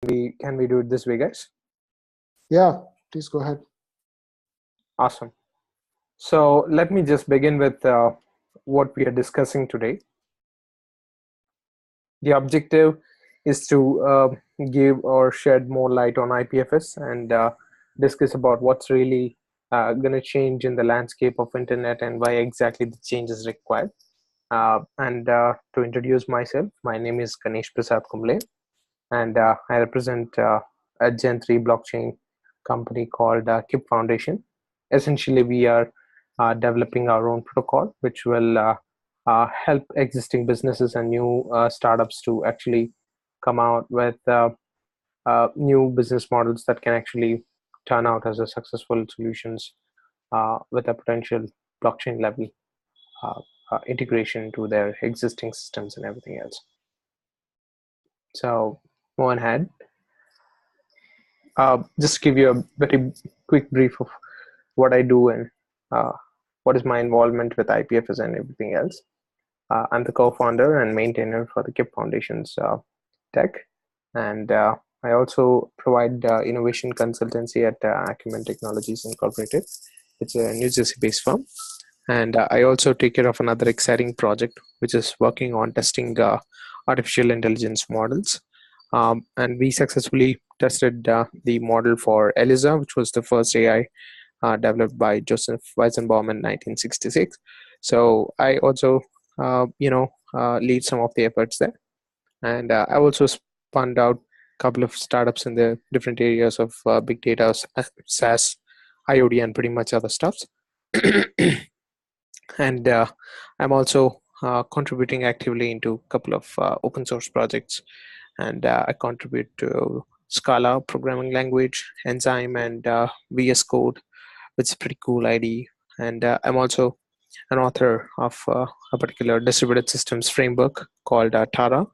Can we do it this way, guys? Yeah, please go ahead. Awesome. So let me just begin with what we are discussing today. The objective is to give or shed more light on IPFS and discuss about what's really going to change in the landscape of internet and why exactly the change is required. To introduce myself, my name is Ganesh Prasad Kumble, and I represent a Gen 3 blockchain company called KIP Foundation. Essentially, we are developing our own protocol, which will help existing businesses and new startups to actually come out with new business models that can actually turn out as a successful solutions with a potential blockchain level integration to their existing systems and everything else. So moving ahead, just give you a very quick brief of what I do and what is my involvement with IPFS and everything else. I'm the co-founder and maintainer for the KIP Foundation's tech, and I also provide innovation consultancy at Acumen Technologies Incorporated. It's a New Jersey-based firm, and I also take care of another exciting project, which is working on testing artificial intelligence models. And we successfully tested the model for ELIZA, which was the first AI developed by Joseph Weizenbaum in 1966. So I also, lead some of the efforts there. And I also spun out a couple of startups in the different areas of big data, SaaS, IoT, and pretty much other stuffs. And I'm also contributing actively into a couple of open source projects, and I contribute to Scala programming language, Enzyme, and VS Code, which is pretty cool IDE. And I'm also an author of a particular distributed systems framework called TARA,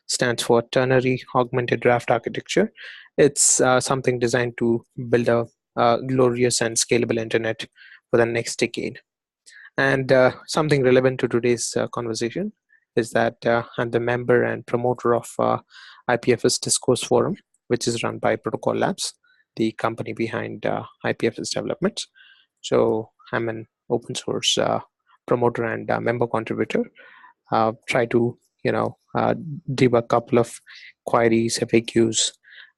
stands for Ternary Augmented Raft Architecture. It's something designed to build a glorious and scalable internet for the next decade. And something relevant to today's conversation is that I'm the member and promoter of IPFS Discourse Forum, which is run by Protocol Labs, the company behind IPFS developments. So I'm an open source promoter and member contributor. Try to debug a couple of queries, FAQs,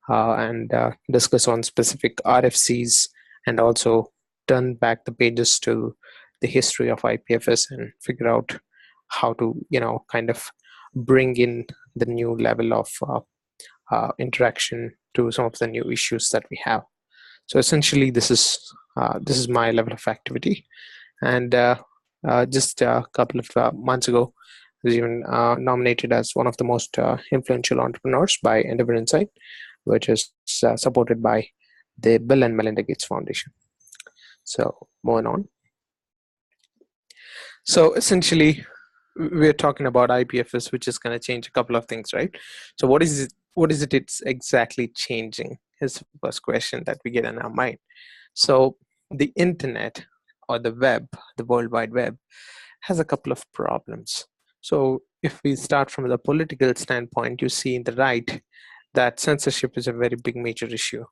and discuss on specific RFCs, and also turn back the pages to the history of IPFS and figure out how to kind of bring in the new level of interaction to some of the new issues that we have. So essentially, this is my level of activity. And just a couple of months ago, I was even nominated as one of the most influential entrepreneurs by Endeavor Insight, which is supported by the Bill and Melinda Gates Foundation. So moving on. So essentially, we're talking about IPFS, which is going to change a couple of things, right? So what is it? What is it? It's exactly changing is the first question that we get in our mind. So the internet or the web, the World Wide Web, has a couple of problems. So if we start from the political standpoint, you see in the right that censorship is a very big major issue.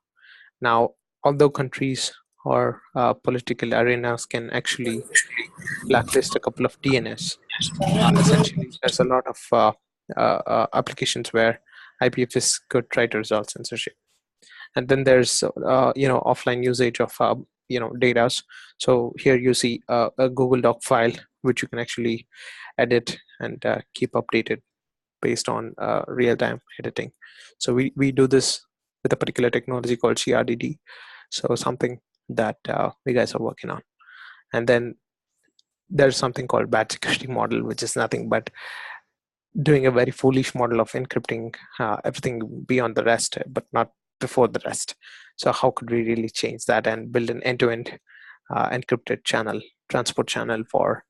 Now, although countries or political arenas can actually blacklist a couple of DNS, essentially there's a lot of applications where IPFS could try to resolve censorship. And then there's offline usage of data. So here you see a Google Doc file which you can actually edit and keep updated based on real-time editing. So we do this with a particular technology called CRDD. So something that we guys are working on. And then there's something called bad security model, which is nothing but doing a very foolish model of encrypting everything beyond the rest, but not before the rest. So how could we really change that and build an end-to-end encrypted channel, transport channel for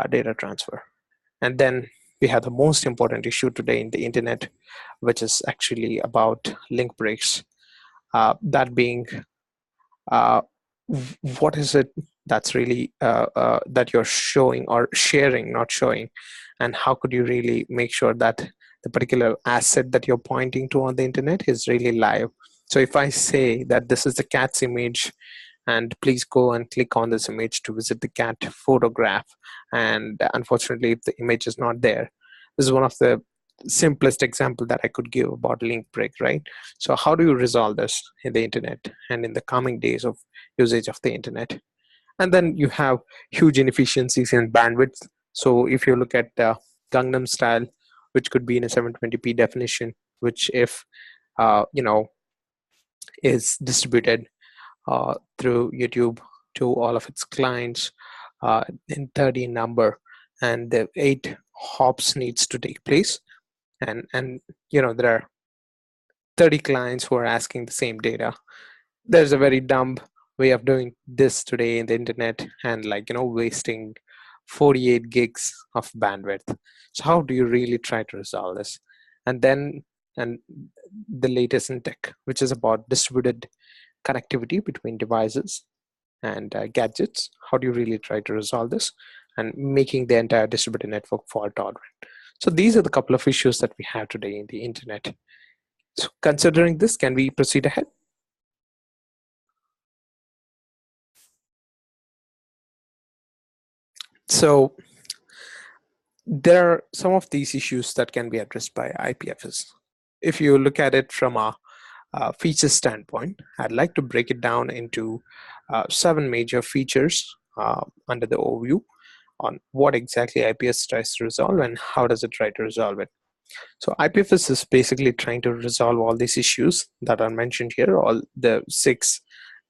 data transfer? And then we have the most important issue today in the internet, which is actually about link breaks. That being, what is it that's really that you're showing or sharing, not showing, and how could you really make sure that the particular asset that you're pointing to on the internet is really live. So if I say that this is the cat's image, and please go and click on this image to visit the cat photograph, and unfortunately if the image is not there, this is one of the simplest example that I could give about link break, right? So how do you resolve this in the internet and in the coming days of usage of the internet? And then you have huge inefficiencies in bandwidth. So if you look at Gangnam Style, which could be in a 720p definition, which if is distributed through YouTube to all of its clients in 30 number, and the 8 hops needs to take place, and there are 30 clients who are asking the same data. There's a very dumb way of doing this today in the internet, and wasting 48 gigs of bandwidth. So how do you really try to resolve this? And then and the latest in tech, which is about distributed connectivity between devices and gadgets. How do you really try to resolve this and making the entire distributed network fault tolerant? So these are the couple of issues that we have today in the internet. So considering this, can we proceed ahead? So there are some of these issues that can be addressed by IPFS. If you look at it from a feature standpoint, I'd like to break it down into 7 major features under the overview on what exactly IPFS tries to resolve and how does it try to resolve it. So IPFS is basically trying to resolve all these issues that are mentioned here, all the 6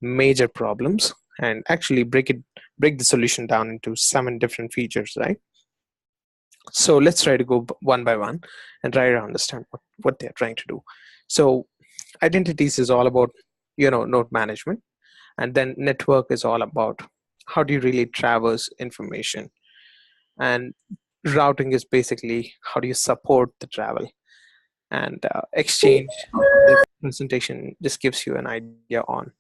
major problems, and actually break the solution down into 7 different features, right? So let's try to go one by one and try to understand what they're trying to do. So identities is all about node management, and then network is all about how do you really traverse information, and routing is basically how do you support the travel, and exchange, the presentation just gives you an idea on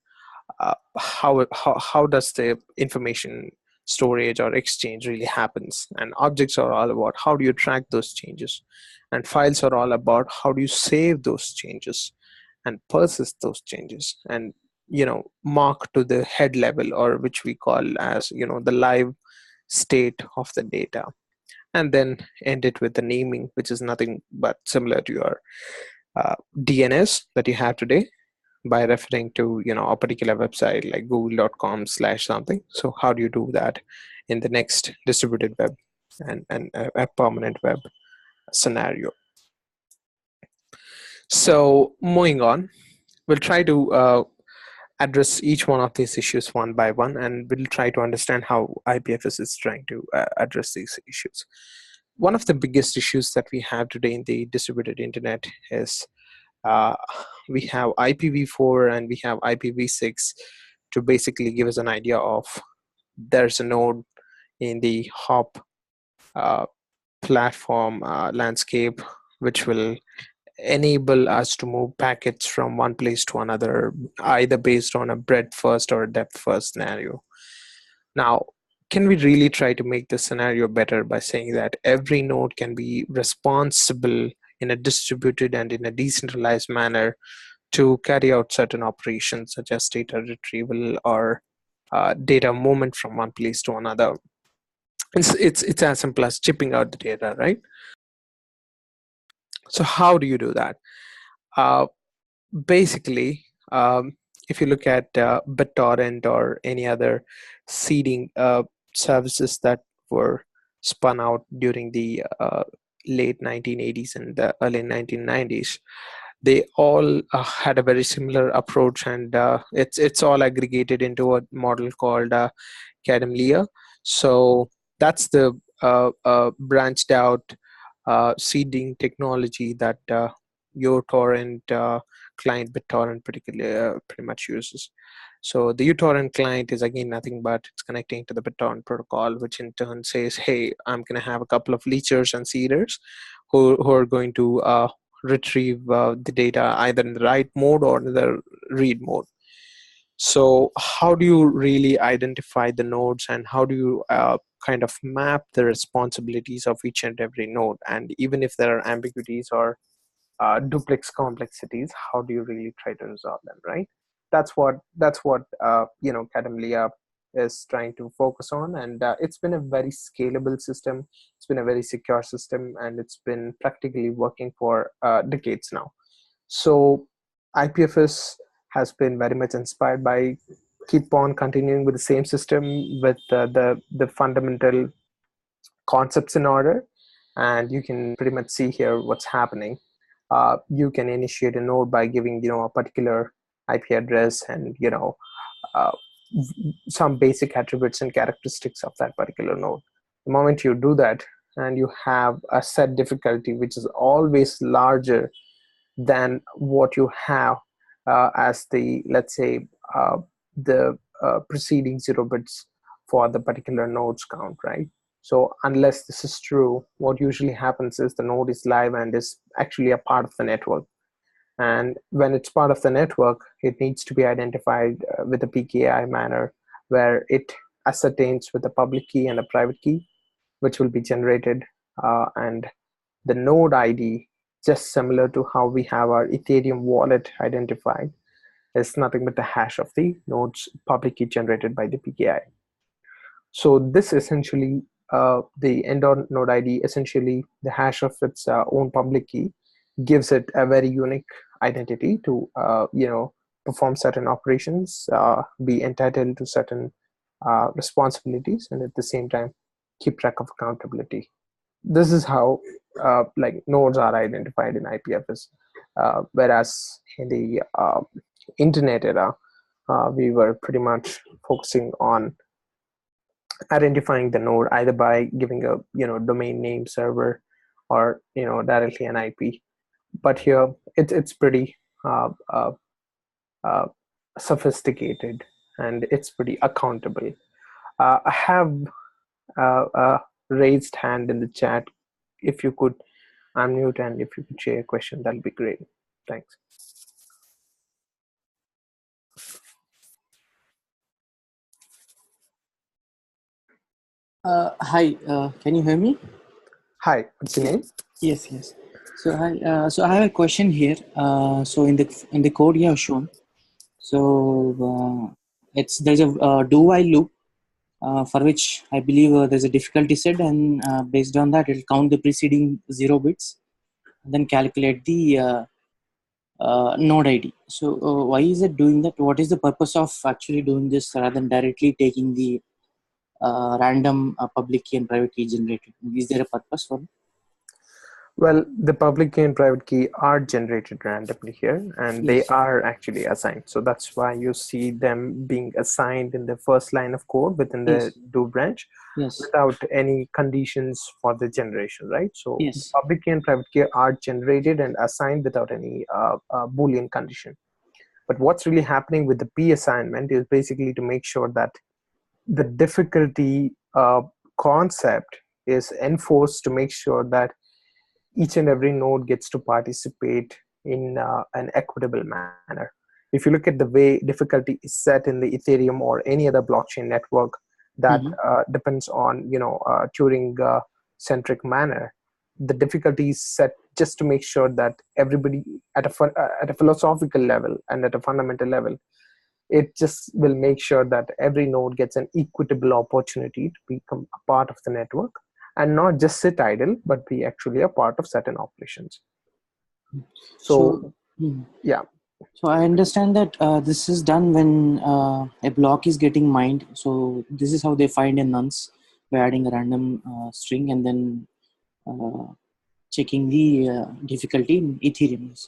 how does the information storage or exchange really happens, and objects are all about how do you track those changes, and files are all about how do you save those changes and persist those changes, and mark to the head level, or which we call as the live state of the data, and then end it with the naming, which is nothing but similar to your DNS that you have today by referring to a particular website like google.com/something. So how do you do that in the next distributed web and a permanent web scenario? So moving on, we'll try to address each one of these issues one by one, and we'll try to understand how IPFS is trying to address these issues. One of the biggest issues that we have today in the distributed internet is we have IPv4 and we have IPv6 to basically give us an idea of there's a node in the hop platform landscape which will enable us to move packets from one place to another, either based on a breadth first or a depth first scenario. Now, can we really try to make the scenario better by saying that every node can be responsible in a distributed and in a decentralized manner to carry out certain operations such as data retrieval or data movement from one place to another? It's as simple as chipping out the data, right? So how do you do that? Basically, if you look at BitTorrent or any other seeding services that were spun out during the late 1980s and the early 1990s, they all had a very similar approach, and it's all aggregated into a model called Cademlia. So that's the branched out seeding technology that your torrent client BitTorrent particularly pretty much uses. So the uTorrent client is again nothing but it's connecting to the BitTorrent protocol, which in turn says, hey, I'm going to have a couple of leechers and seeders who are going to retrieve the data either in the write mode or the read mode. So how do you really identify the nodes, and how do you kind of map the responsibilities of each and every node? And even if there are ambiguities or duplex complexities, how do you really try to resolve them, right? That's what Kadamlia is trying to focus on, and it's been a very scalable system. It's been a very secure system, and it's been practically working for decades now. So IPFS has been very much inspired by keep on continuing with the same system with the fundamental concepts in order, and you can pretty much see here what's happening. You can initiate a node by giving a particular IP address and uh, some basic attributes and characteristics of that particular node. The moment you do that, and you have a set difficulty which is always larger than what you have as the, let's say, the preceding 0 bits for the particular nodes count, right? So unless this is true, what usually happens is the node is live and is actually a part of the network. And when it's part of the network, it needs to be identified with a PKI manner, where it ascertains with a public key and a private key, which will be generated. And the node ID, just similar to how we have our Ethereum wallet identified, is nothing but the hash of the node's public key generated by the PKI. So this essentially, the end node ID, essentially the hash of its own public key, gives it a very unique identity to perform certain operations, be entitled to certain responsibilities, and at the same time keep track of accountability. This is how like nodes are identified in IPFS, whereas in the internet era, we were pretty much focusing on identifying the node either by giving a domain name server, or directly an IP. But here it's pretty uh, uh, sophisticated, and it's pretty accountable. I have a raised hand in the chat. If you could unmute and if you could share a question, that'll be great. Thanks. Hi, can you hear me? Hi, what's your name? Yes, yes. So so I have a question here. So in the code you have shown, so there's a do while loop for which I believe there's a difficulty set, and based on that it'll count the preceding 0 bits, and then calculate the node ID. So why is it doing that? What is the purpose of actually doing this rather than directly taking the random public key and private key generated? Is there a purpose for it? Well, the public key and private key are generated randomly here, and they Yes. are actually assigned. So that's why you see them being assigned in the first line of code within the Yes. do branch, Yes. without any conditions for the generation, right? So the Yes. public key and private key are generated and assigned without any Boolean condition. But what's really happening with the P assignment is basically to make sure that the difficulty concept is enforced, to make sure that each and every node gets to participate in an equitable manner. If you look at the way difficulty is set in the Ethereum or any other blockchain network that depends on Turing centric manner, the difficulty is set just to make sure that everybody at a philosophical level and at a fundamental level, it just will make sure that every node gets an equitable opportunity to become a part of the network, and not just sit idle, but be actually a part of certain operations. So yeah. So I understand that this is done when a block is getting mined. So this is how they find a nonce by adding a random string and then checking the difficulty in Ethereum.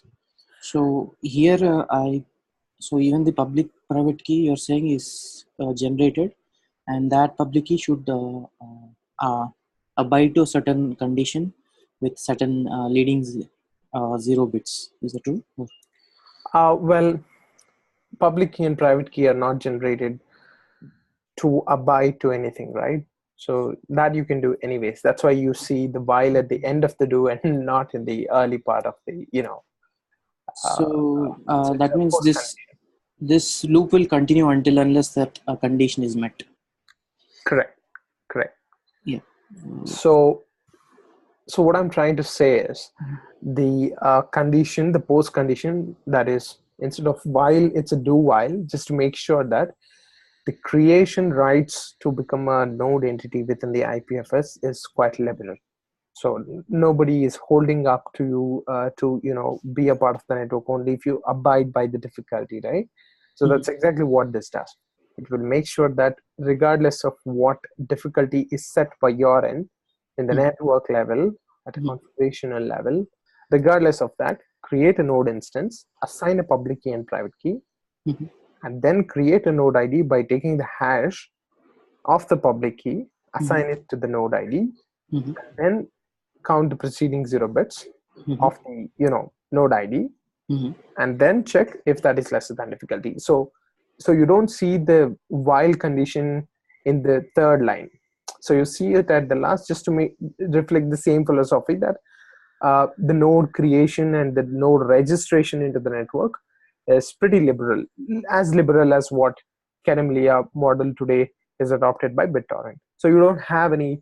So here so even the public private key you're saying is generated, and that public key should abide to a certain condition with certain leading 0 bits. Is that true? Well, public key and private key are not generated to abide to anything, right? So that you can do anyways. That's why you see the while at the end of the do and not in the early part of the So it's that a means post this condition. this loop will continue unless that condition is met. Correct. Correct. Yeah. So what I'm trying to say is the condition, the post condition, that is, instead of while, it's a do while, just to make sure that the creation rights to become a node entity within the IPFS is quite liberal. So nobody is holding up to you to be a part of the network only if you abide by the difficulty, right? So that's exactly what this does. It will make sure that regardless of what difficulty is set by your end in the network level, at a configurational level, regardless of that, create a node instance, assign a public key and private key, and then create a node ID by taking the hash of the public key, assign it to the node ID, and then count the preceding 0 bits of the node ID, and then check if that is lesser than difficulty. So you don't see the while condition in the third line. So you see it at the last, just to reflect the same philosophy that the node creation and the node registration into the network is pretty liberal, as liberal as what Kademlia model today is adopted by BitTorrent. So you don't have any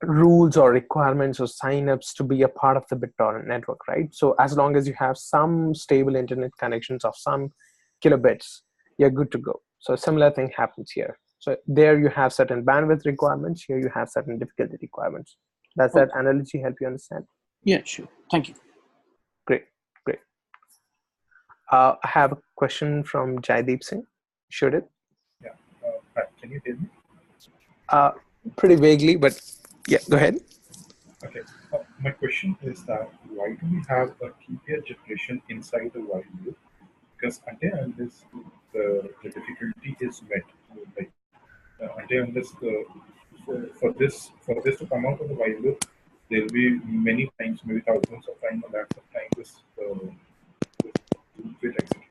rules or requirements or signups to be a part of the BitTorrent network, right? So as long as you have some stable internet connections of some kilobits, you're good to go. So a similar thing happens here. So there you have certain bandwidth requirements, here you have certain difficulty requirements. Does that analogy help you understand? Yeah, sure. Thank you. Great, great. I have a question from Jaideep Singh. Should it? Yeah. Can you hear me? Pretty vaguely, but yeah, go ahead. Okay. My question is that why do we have a key pair generation inside the while loop? Because unless the difficulty is met, like unless for this to come out of the while loop, there will be many times, maybe thousands of times or lakhs of times this loop will execute.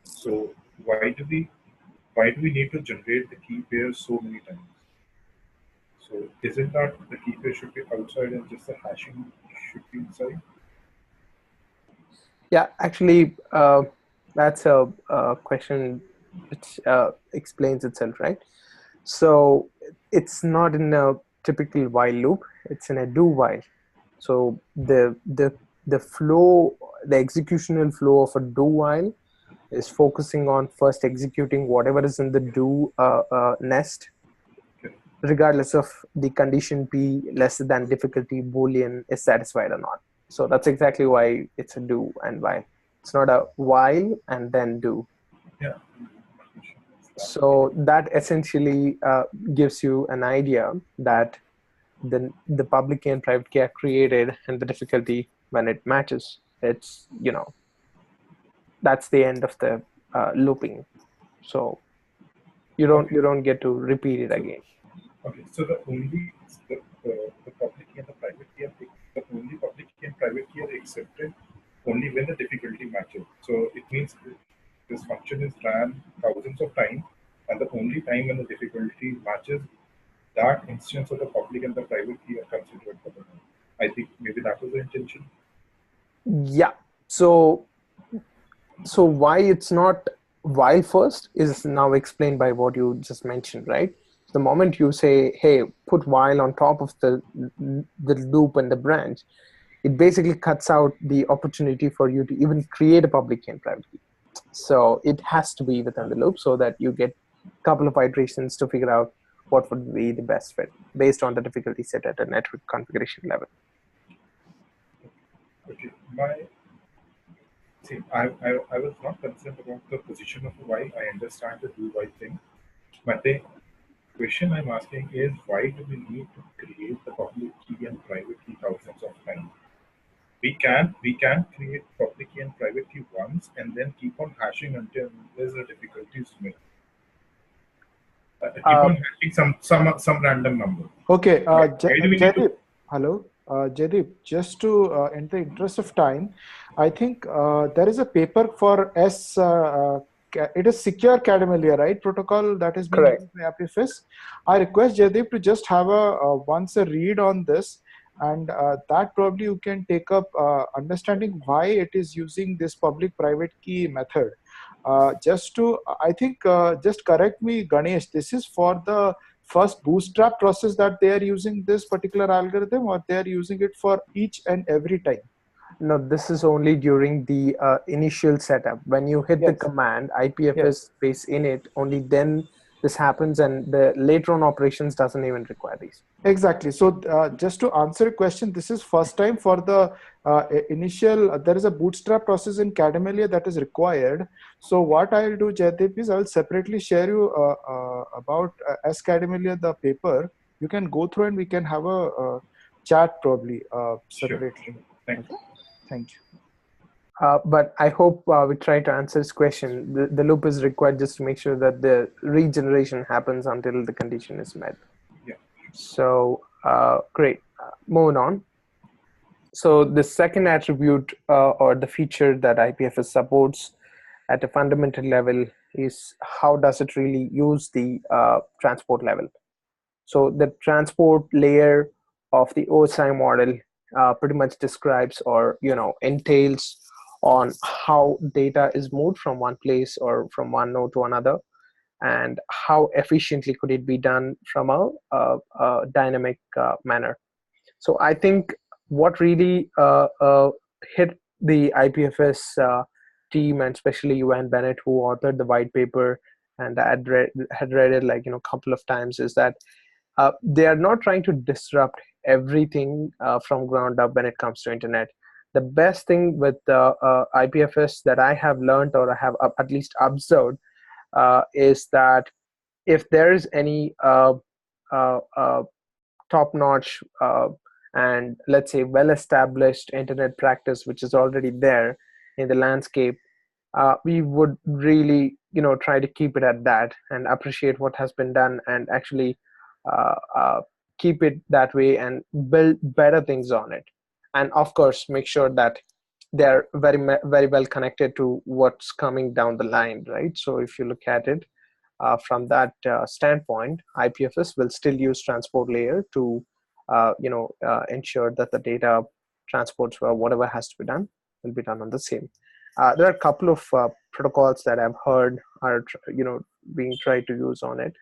So why do we need to generate the key pairs so many times? So isn't that the key pair should be outside and just the hashing should be inside? Yeah, actually, that's a question which explains itself, right? So it's not in a typical while loop; it's in a do while. So the flow, the executional flow of a do while is focusing on first executing whatever is in the do nest, regardless of the condition P less than difficulty Boolean is satisfied or not. So that's exactly why it's a do and while. It's not a while and then do. Yeah. So that essentially gives you an idea that the public key and private key are created, and the difficulty, when it matches, it's that's the end of the looping. So you don't get to repeat it again. Okay, so the public key and the private key the only public key and private key are accepted only when the difficulty matches. So it means this function is ran thousands of times, and the only time when the difficulty matches, that instance of the public and the private key are considered for the node. I think maybe that was the intention. Yeah. So why it's not while first is now explained by what you just mentioned, right? The moment you say, hey, put while on top of the loop and the branch, it basically cuts out the opportunity for you to even create a public key and private key. So it has to be within the loop so that you get a couple of iterations to figure out what would be the best fit based on the difficulty set at a network configuration level. Okay, I was not concerned about the position of the while. I understand the do while thing, but the question I'm asking is why do we need to create the public key and private key thousands of times? We can create public key and private key once and then keep on hashing until there's a difficulty is met. Keep on hashing some random number. Okay, Why do we need Jaideep, to? hello. Jaideep, just to, in the interest of time, I think there is a paper for it is secure Kademlia, right? Protocol that is being used by Ipfs. I request Jaideep to just have once a read on this, and that probably you can take up understanding why it is using this public private key method. Just correct me, Ganesh, this is for the first bootstrap process that they are using this particular algorithm, or they are using it for each and every time? No, this is only during the initial setup. When you hit the Yes. command IPFS Yes. space init, only then this happens, and the later on operations doesn't even require these. Exactly. So just to answer your question, this is first time for the initial, there is a bootstrap process in Cademelia that is required. So what I'll do, Jaydeep, is I'll separately share you about as Cademelia, the paper. You can go through and we can have a chat probably separately. Sure. Thank you. Okay. Thank you. But I hope we try to answer his question. The loop is required just to make sure that the regeneration happens until the condition is met. Yeah. So great. Moving on. So the second attribute or the feature that IPFS supports at a fundamental level is how does it really use the transport level. So the transport layer of the OSI model pretty much describes or entails on how data is moved from one place or from one node to another, and how efficiently could it be done from a dynamic manner. So I think what really hit the IPFS team, and especially Yuan Bennett, who authored the white paper, and I had read it like a couple of times, is that they are not trying to disrupt everything from ground up when it comes to internet. The best thing with IPFS that I have learned, or I have at least observed, is that if there is any top-notch and let's say well-established internet practice which is already there in the landscape, we would really try to keep it at that and appreciate what has been done, and actually uh, uh, keep it that way and build better things on it, and of course make sure that they're very well connected to what's coming down the line, right? So if you look at it from that standpoint, IPFS will still use transport layer to ensure that the data transports or whatever has to be done will be done on the same. There are a couple of protocols that I've heard are being tried to use on it.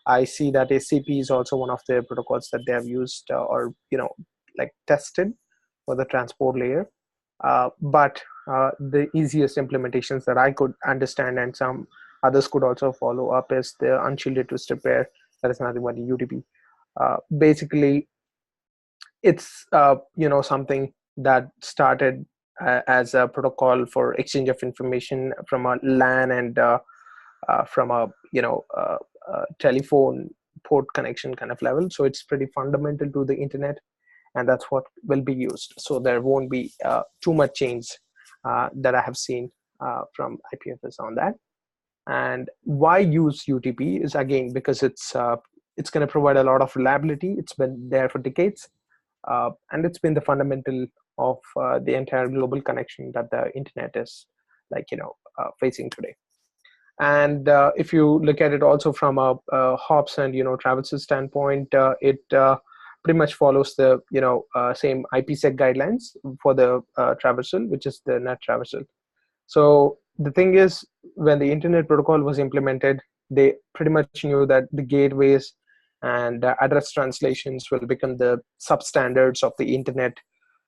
I see that ACP is also one of the protocols that they have used or like tested for the transport layer. But the easiest implementations that I could understand, and some others could also follow up, is the unshielded twisted pair. That is nothing but the UTP. Basically, it's something that started as a protocol for exchange of information from a LAN and from a telephone port connection kind of level. So it's pretty fundamental to the internet, and that's what will be used. So there won't be too much change that I have seen from IPFS on that. And why use UTP is, again, because it's going to provide a lot of reliability. It's been there for decades, and it's been the fundamental of the entire global connection that the internet is facing today. And if you look at it also from a hops and traversal standpoint, it pretty much follows the same IPsec guidelines for the traversal, which is the net traversal. So the thing is, when the internet protocol was implemented, they pretty much knew that the gateways and address translations will become the substandards of the internet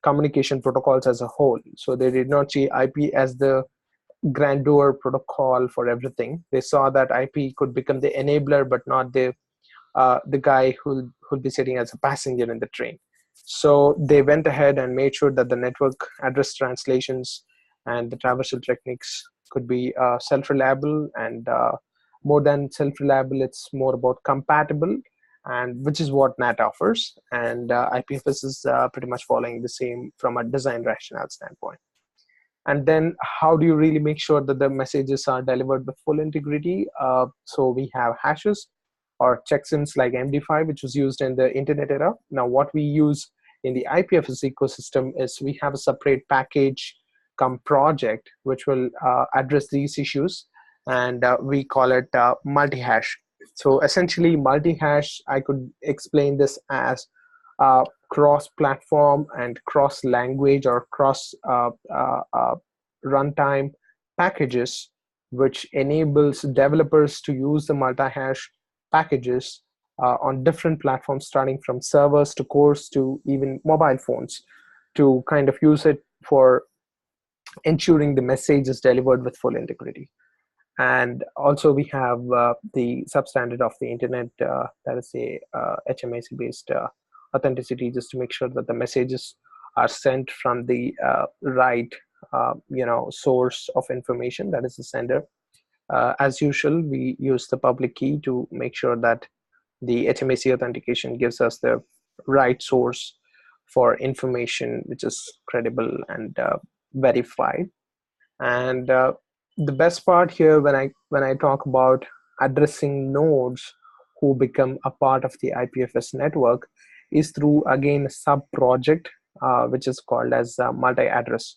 communication protocols as a whole. So they did not see IP as the grandeur protocol for everything. They saw that IP could become the enabler, but not the guy who'll be sitting as a passenger in the train. So they went ahead and made sure that the network address translations and the traversal techniques could be self-reliable, and more than self-reliable, it's more about compatible, and which is what NAT offers. And IPFS is pretty much following the same from a design rationale standpoint. And then how do you really make sure that the messages are delivered with full integrity? So we have hashes or checksums like MD5, which was used in the internet era. Now what we use in the IPFS ecosystem is we have a separate package come project which will address these issues, and we call it multi-hash. So essentially multi-hash, I could explain this as cross-platform and cross-language or cross runtime packages which enables developers to use the multi-hash packages on different platforms, starting from servers to cores to even mobile phones, to kind of use it for ensuring the message is delivered with full integrity. And also we have the substandard of the internet, that is a HMAC based authenticity, just to make sure that the messages are sent from the right source of information, that is the sender. As usual, we use the public key to make sure that the HMAC authentication gives us the right source for information which is credible and verified. And the best part here, when I talk about addressing nodes who become a part of the IPFS network, is through, again, a sub project which is called as multi-address.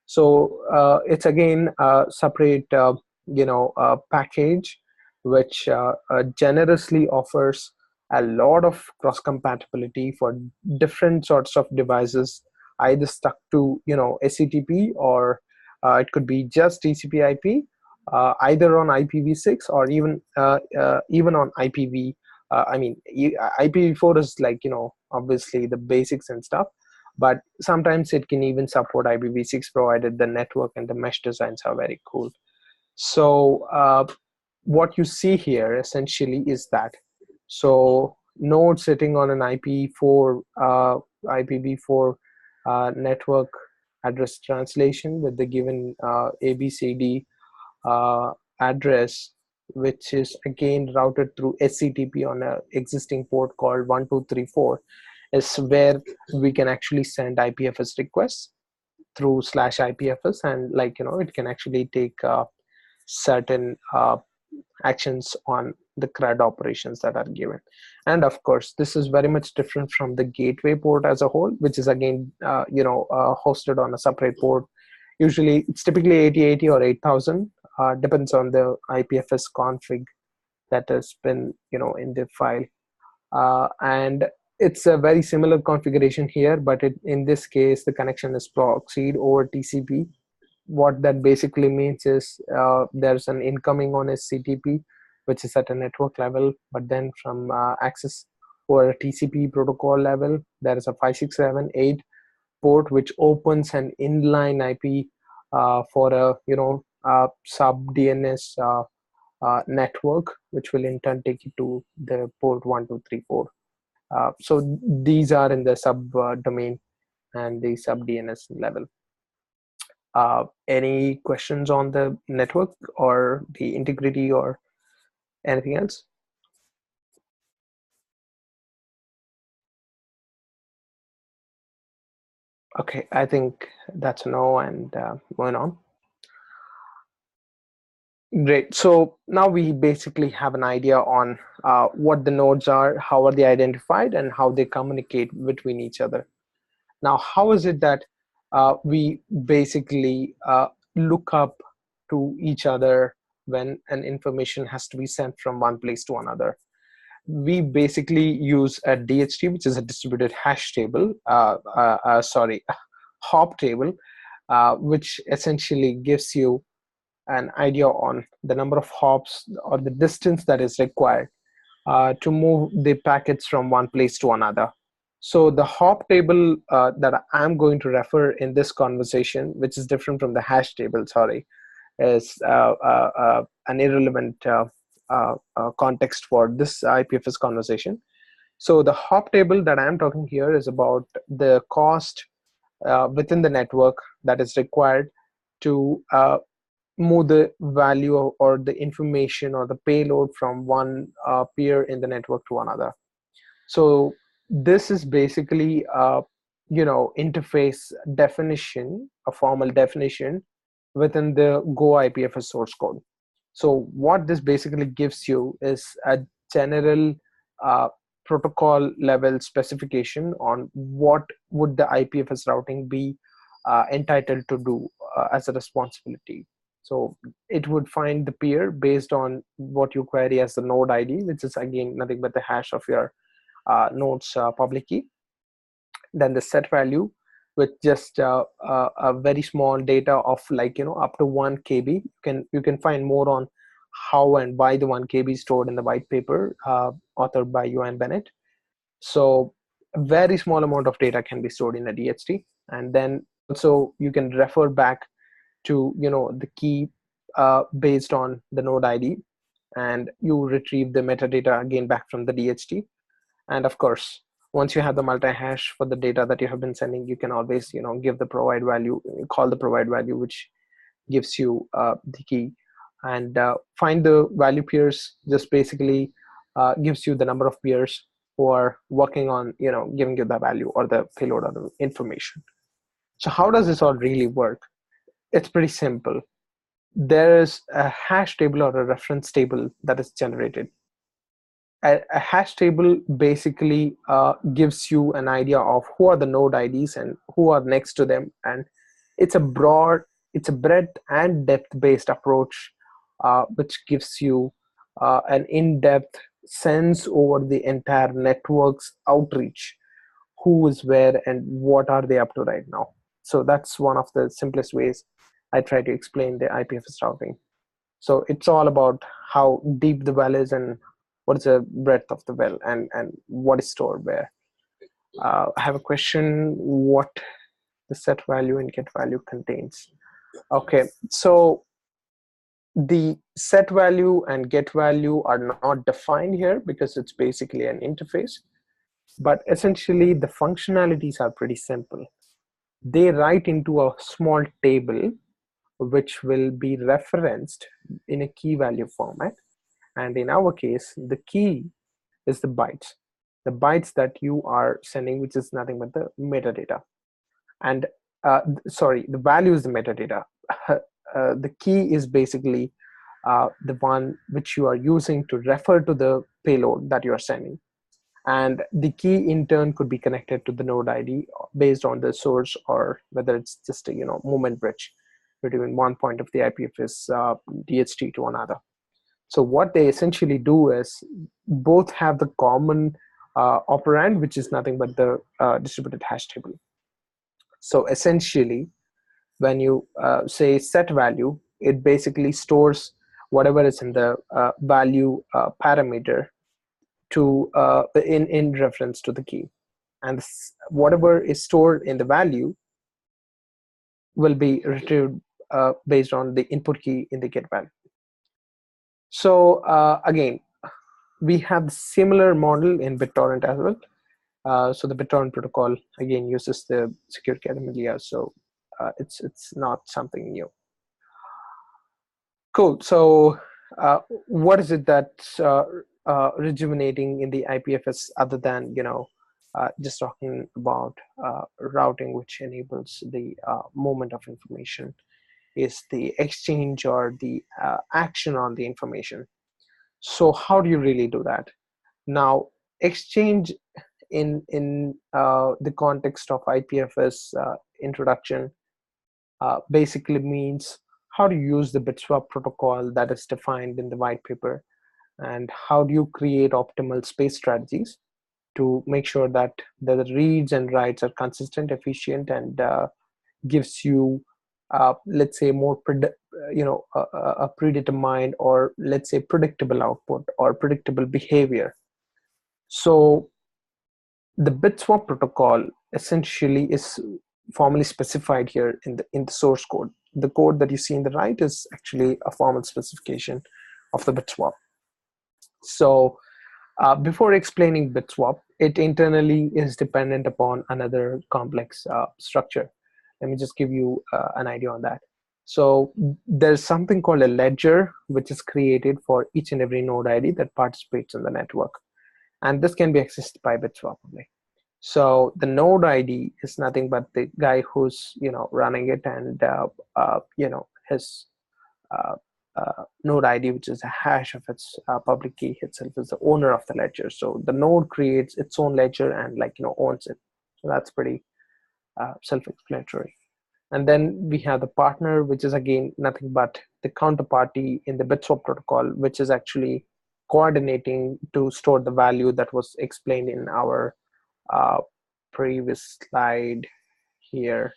So it's again a separate package which generously offers a lot of cross compatibility for different sorts of devices, either stuck to SCTP, or it could be just TCP/IP, either on IPv6 or even on IPv. IPv4 is like obviously the basics and stuff, but sometimes it can even support IPv6, provided the network and the mesh designs are very cool. So what you see here essentially is that, so node sitting on an IPv4 network address translation with the given ABCD address, which is again routed through SCTP on an existing port called 1234, is where we can actually send IPFS requests through /IPFS, and it can actually take certain actions on the CRUD operations that are given. And of course, this is very much different from the gateway port as a whole, which is again hosted on a separate port. Usually it's typically 8080 or 8000, depends on the IPFS config that has been in the file, and it's a very similar configuration here, but in this case the connection is proxied over TCP. What that basically means is there's an incoming on SCTP, which is at a network level, but then from access or a TCP protocol level, there is a 5678 port which opens an inline IP for a sub DNS network, which will in turn take you to the port 1234. So these are in the sub domain and the sub DNS level. Any questions on the network or the integrity or anything else? Okay, I think that's a no, and moving on. Great. So now we basically have an idea on what the nodes are, how are they identified, and how they communicate between each other. Now, how is it that we basically look up to each other when an information has to be sent from one place to another? We basically use a DHT, which is a distributed hash table, hop table, which essentially gives you an idea on the number of hops or the distance that is required to move the packets from one place to another. So the hop table that I'm going to refer in this conversation, which is different from the hash table, is an irrelevant context for this IPFS conversation. So the hop table that I'm talking here is about the cost within the network that is required to move the value or the information or the payload from one peer in the network to another. So this is basically interface definition, a formal definition within the Go IPFS source code. So what this basically gives you is a general protocol level specification on what would the IPFS routing be entitled to do as a responsibility. So it would find the peer based on what you query as the node ID, which is again nothing but the hash of your node's public key. Then the set value, with just a very small data of like, up to 1 KB. You can find more on how and why the 1 KB is stored in the white paper authored by Johan Bennett. So a very small amount of data can be stored in a DHT, and then also you can refer back to the key based on the node ID, and you retrieve the metadata again back from the DHT. And of course, once you have the multi-hash for the data that you have been sending, you can always give the provide value, call the provide value, which gives you the key, and find the value peers just basically gives you the number of peers who are working on giving you the value or the payload or the information. So how does this all really work? It's pretty simple. There is a hash table or a reference table that is generated. A hash table basically gives you an idea of who are the node IDs and who are next to them, and it's a breadth and depth based approach, which gives you an in-depth sense over the entire network's outreach, who is where and what are they up to right now. So that's one of the simplest ways I try to explain the IPFS routing. So it's all about how deep the well is and what is the breadth of the well and what is stored where. I have a question: what the set value and get value contains? Okay, so the set value and get value are not defined here because it's basically an interface, but essentially the functionalities are pretty simple. They write into a small table which will be referenced in a key value format, and in our case the key is the bytes that you are sending, which is nothing but the metadata. And sorry, the value is the metadata. The key is basically the one which you are using to refer to the payload that you are sending. And the key in turn could be connected to the node ID based on the source, or whether it's just a movement bridge between one point of the IPFS DHT to another. So what they essentially do is both have the common operand, which is nothing but the distributed hash table. So essentially, when you say set value, it basically stores whatever is in the value parameter to in reference to the key, and whatever is stored in the value will be retrieved based on the input key in the get value. So again, we have similar model in BitTorrent as well. So the BitTorrent protocol again uses the secure category, so it's not something new. Cool. So what is it that's rejuvenating in the IPFS other than just talking about routing, which enables the movement of information, is the exchange or the action on the information. So how do you really do that? Now, exchange in the context of IPFS introduction basically means how to use the bitswap protocol that is defined in the white paper, and how do you create optimal space strategies to make sure that the reads and writes are consistent, efficient, and gives you let's say more a predetermined, or let's say predictable output or predictable behavior. So the bitswap protocol essentially is formally specified here in the source code. The code that you see in the right is actually a formal specification of the bitswap. So before explaining bitswap, it internally is dependent upon another complex structure. Let me just give you an idea on that. So there's something called a ledger, which is created for each and every node ID that participates in the network. And this can be accessed by bitswap only. So the node ID is nothing but the guy who's running it, and his node ID, which is a hash of its public key itself, is the owner of the ledger. So the node creates its own ledger and owns it. So that's pretty self-explanatory. And then we have the partner, which is again nothing but the counterparty in the bitswap protocol, which is actually coordinating to store the value that was explained in our previous slide here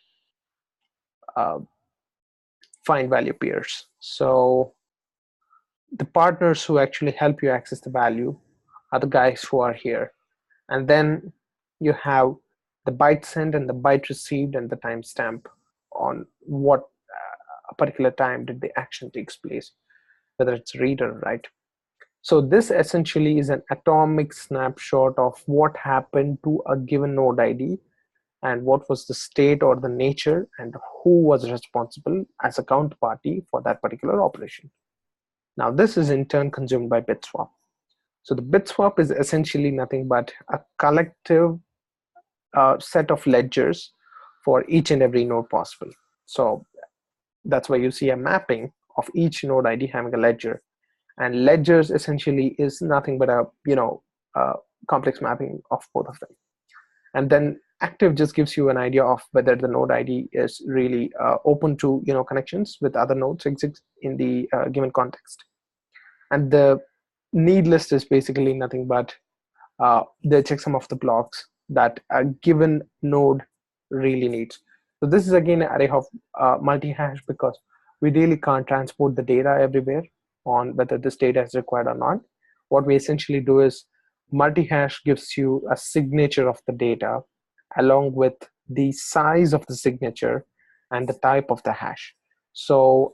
find value peers. So the partners who actually help you access the value are the guys who are here. And then you have the byte sent and the byte received and the timestamp on what a particular time did the action takes place, whether it's read or write. So this essentially is an atomic snapshot of what happened to a given node ID and what was the state or the nature and who was responsible as a counterparty for that particular operation. Now this is in turn consumed by bitswap. So the bitswap is essentially nothing but a collective set of ledgers for each and every node possible. So that's why you see a mapping of each node ID having a ledger, and ledgers essentially is nothing but a complex mapping of both of them. And then active just gives you an idea of whether the node ID is really open to connections with other nodes exist in the given context. And the need list is basically nothing but the checksum of the blocks that a given node really needs. So this is again an array of multi-hash because we really can't transport the data everywhere on whether this data is required or not. What we essentially do is multi-hash gives you a signature of the data along with the size of the signature and the type of the hash. So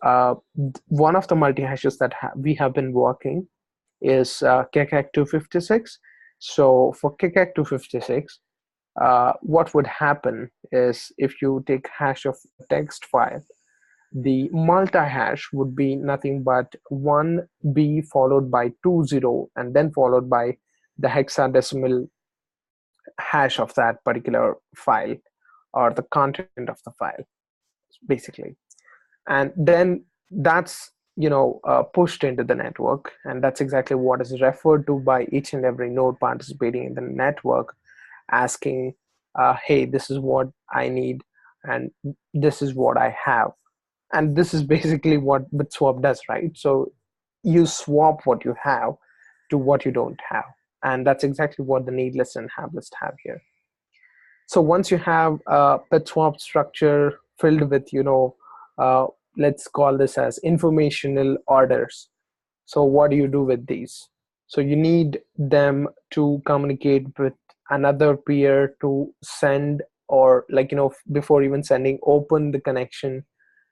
one of the multi-hashes that we have been working is KCAC 256. So for KCAC 256, what would happen is if you take hash of text file, the multi-hash would be nothing but 1B followed by 20 and then followed by the hexadecimal hash of that particular file or the content of the file, basically. And then that's pushed into the network, and that's exactly what is referred to by each and every node participating in the network, asking, hey, this is what I need and this is what I have. And this is basically what bitswap does, right? So you swap what you have to what you don't have, and that's exactly what the need list and have list have here. So once you have a bitswap structure filled with let's call this as informational orders. So what do you do with these? So you need them to communicate with another peer to send, or before even sending, open the connection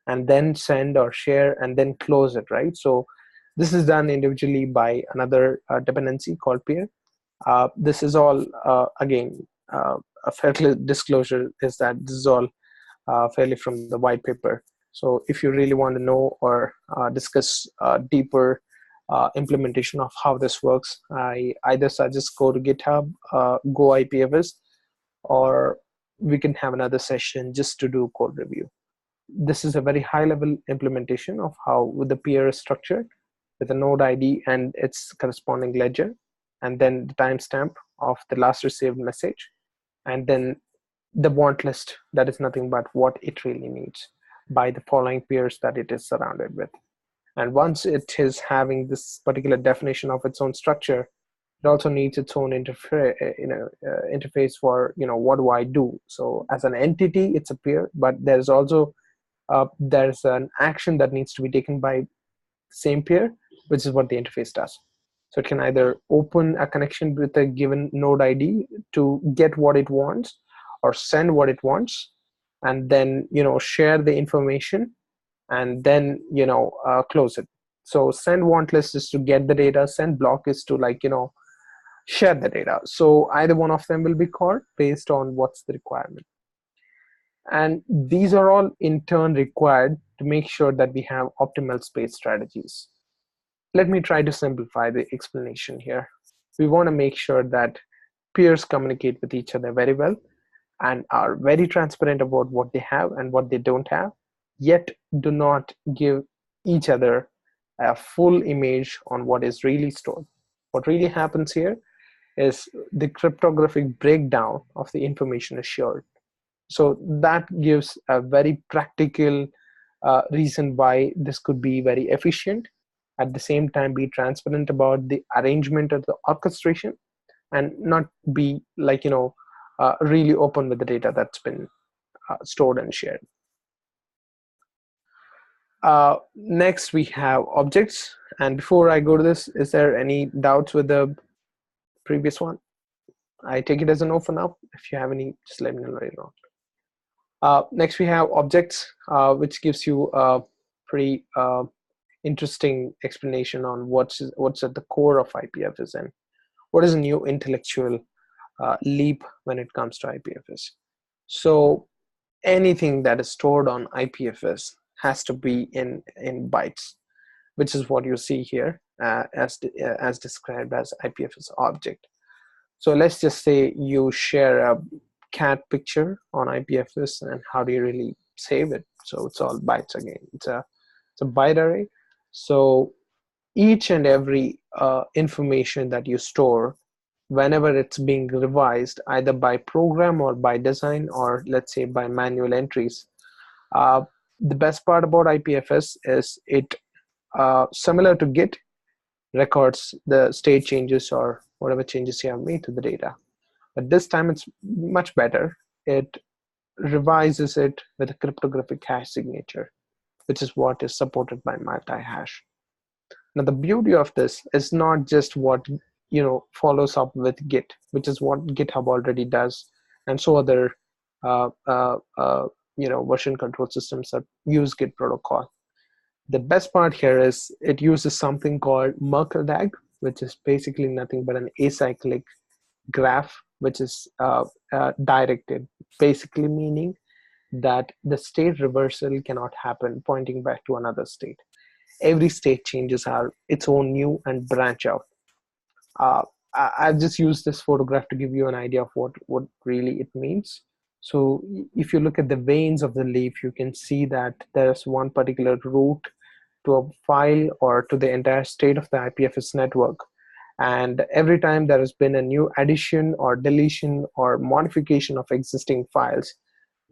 and then send or share and then close it, right? So this is done individually by another dependency called peer. This is all again a fair disclosure is that this is all fairly from the white paper. So if you really want to know or discuss deeper implementation of how this works, I either suggest go to GitHub, go IPFS, or we can have another session just to do code review. This is a very high level implementation of how the peer is structured with a node ID and its corresponding ledger, and then the timestamp of the last received message, and then the want list that is nothing but what it really needs by the following peers that it is surrounded with. And once it is having this particular definition of its own structure, it also needs its own interface for what do I do. So as an entity, it's a peer, but there's also there's an action that needs to be taken by same peer, which is what the interface does. So it can either open a connection with a given node ID to get what it wants, or send what it wants, and then share the information, and then close it. So send want list is to get the data, send block is to share the data. So either one of them will be called based on what's the requirement. And these are all in turn required to make sure that we have optimal space strategies. Let me try to simplify the explanation here. We want to make sure that peers communicate with each other very well and are very transparent about what they have and what they don't have, yet do not give each other a full image on what is really stored. What really happens here is the cryptographic breakdown of the information is shared. So that gives a very practical reason why this could be very efficient, at the same time be transparent about the arrangement of the orchestration, and not be really open with the data that's been stored and shared. Next, we have objects. And before I go to this, is there any doubts with the previous one? I take it as a no for now. If you have any, just let me know later on. Next, we have objects, which gives you a pretty interesting explanation on what's at the core of IPFS and what is a new intellectual leap when it comes to IPFS. So anything that is stored on IPFS has to be in bytes, which is what you see here as described as IPFS object. So let's just say you share a cat picture on IPFS, and how do you really save it? So it's all bytes again. It's a byte array. So each and every information that you store, whenever it's being revised, either by program or by design, or let's say by manual entries, the best part about IPFS is it, similar to Git, records the state changes or whatever changes you have made to the data. But this time it's much better. It revises it with a cryptographic hash signature, which is what is supported by multi-hash. Now the beauty of this is not just what follows up with Git, which is what GitHub already does, and so other version control systems that use Git protocol. The best part here is it uses something called Merkle-DAG, which is basically nothing but an acyclic graph, which is directed, basically meaning that the state reversal cannot happen pointing back to another state. Every state changes are its own new and branch out. I've just used this photograph to give you an idea of what really it means. So if you look at the veins of the leaf, you can see that there's one particular route to a file or to the entire state of the IPFS network. And every time there has been a new addition or deletion or modification of existing files,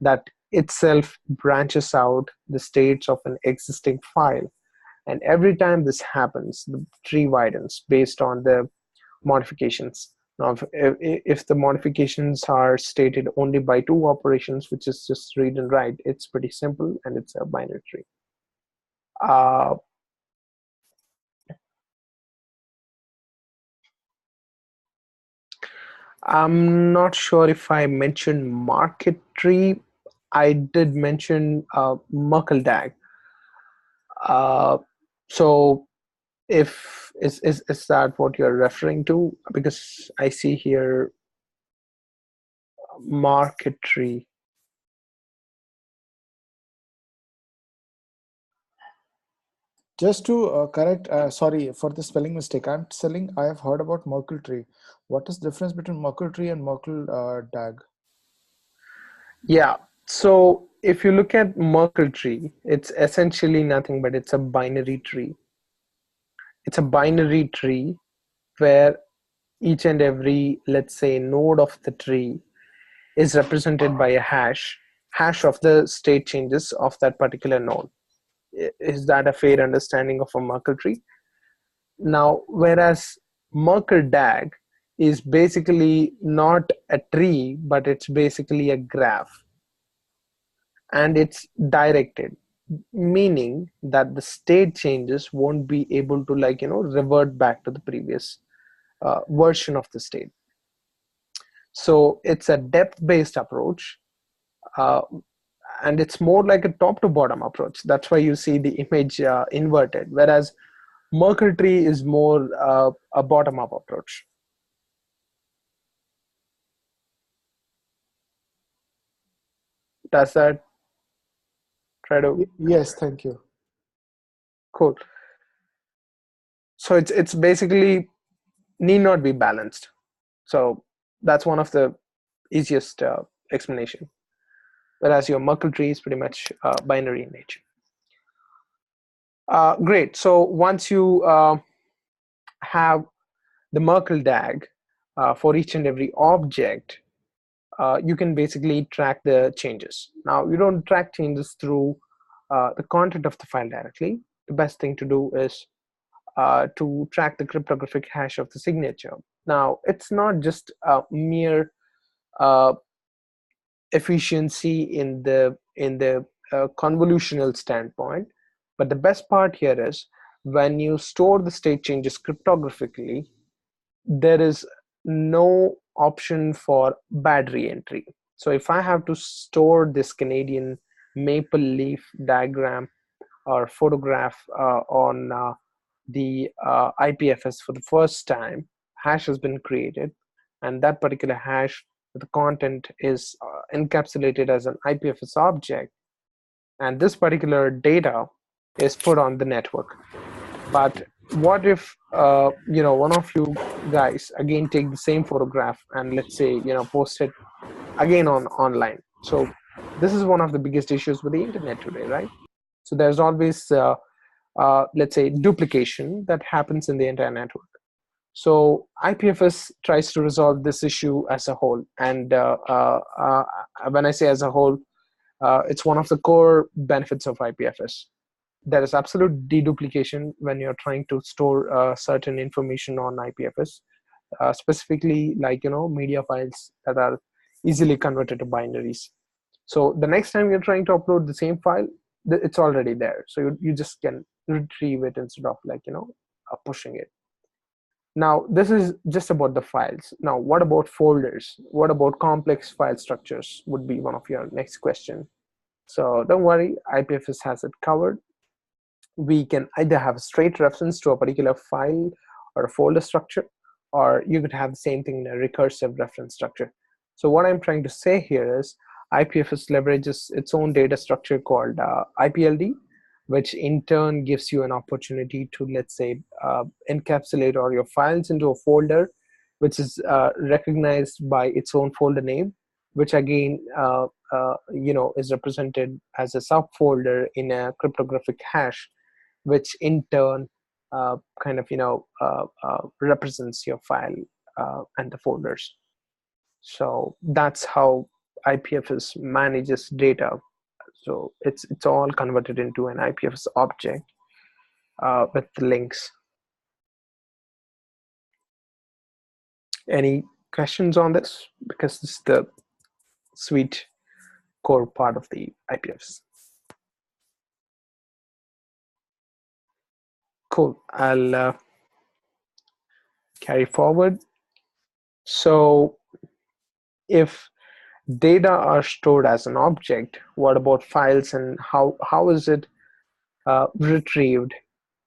that itself branches out the states of an existing file. And every time this happens, the tree widens based on the modifications. Now, if the modifications are stated only by two operations, which is just read and write, it's pretty simple and it's a binary tree. I'm not sure if I mentioned market tree. I did mention Merkle-DAG. So if is that what you're referring to? Because I see here market tree. Just to correct, sorry for the spelling mistake. I have heard about Merkle tree. What is the difference between Merkle tree and Merkle-DAG? Yeah. So if you look at Merkle tree, it's essentially nothing but it's a binary tree. It's a binary tree where each and every, let's say, node of the tree is represented by a hash of the state changes of that particular node. Is that a fair understanding of a Merkle tree? Now, whereas Merkle-DAG is basically not a tree, but it's basically a graph. And it's directed, meaning that the state changes won't be able to revert back to the previous version of the state. So it's a depth-based approach, and it's more like a top-to-bottom approach. That's why you see the image inverted, whereas Merkle tree is more a bottom-up approach. Does that try to? Yes, thank you. Cool. So it's basically need not be balanced. So that's one of the easiest explanation. Whereas your Merkle tree is pretty much binary in nature. Great. So once you have the Merkle-DAG for each and every object, you can basically track the changes. Now, you don't track changes through the content of the file directly. The best thing to do is to track the cryptographic hash of the signature. Now, it's not just a mere efficiency in the convolutional standpoint. But the best part here is when you store the state changes cryptographically, there is no option for bad reentry. So if I have to store this Canadian maple leaf diagram or photograph on the IPFS for the first time, hash has been created, and that particular hash, the content is encapsulated as an IPFS object, and this particular data is put on the network. But what if one of you guys again take the same photograph and let's say post it again on online? So this is one of the biggest issues with the internet today, right? So there's always let's say duplication that happens in the entire network. So IPFS tries to resolve this issue as a whole, and when I say as a whole, it's one of the core benefits of IPFS. There is absolute deduplication when you're trying to store certain information on IPFS, specifically like media files that are easily converted to binaries. So the next time you're trying to upload the same file, it's already there. So you just can retrieve it instead of like pushing it. Now this is just about the files. Now what about folders? What about complex file structures would be one of your next question. So don't worry, IPFS has it covered. We can either have a straight reference to a particular file or a folder structure, or you could have the same thing in a recursive reference structure. So what I'm trying to say here is IPFS leverages its own data structure called IPLD, which in turn gives you an opportunity to, let's say, encapsulate all your files into a folder, which is recognized by its own folder name, which again is represented as a subfolder in a cryptographic hash, which in turn represents your file and the folders. So that's how IPFS manages data. So it's all converted into an IPFS object with the links. Any questions on this? Because this is the sweet core part of the IPFS. Cool. I'll carry forward. So if data are stored as an object, what about files, and how is it retrieved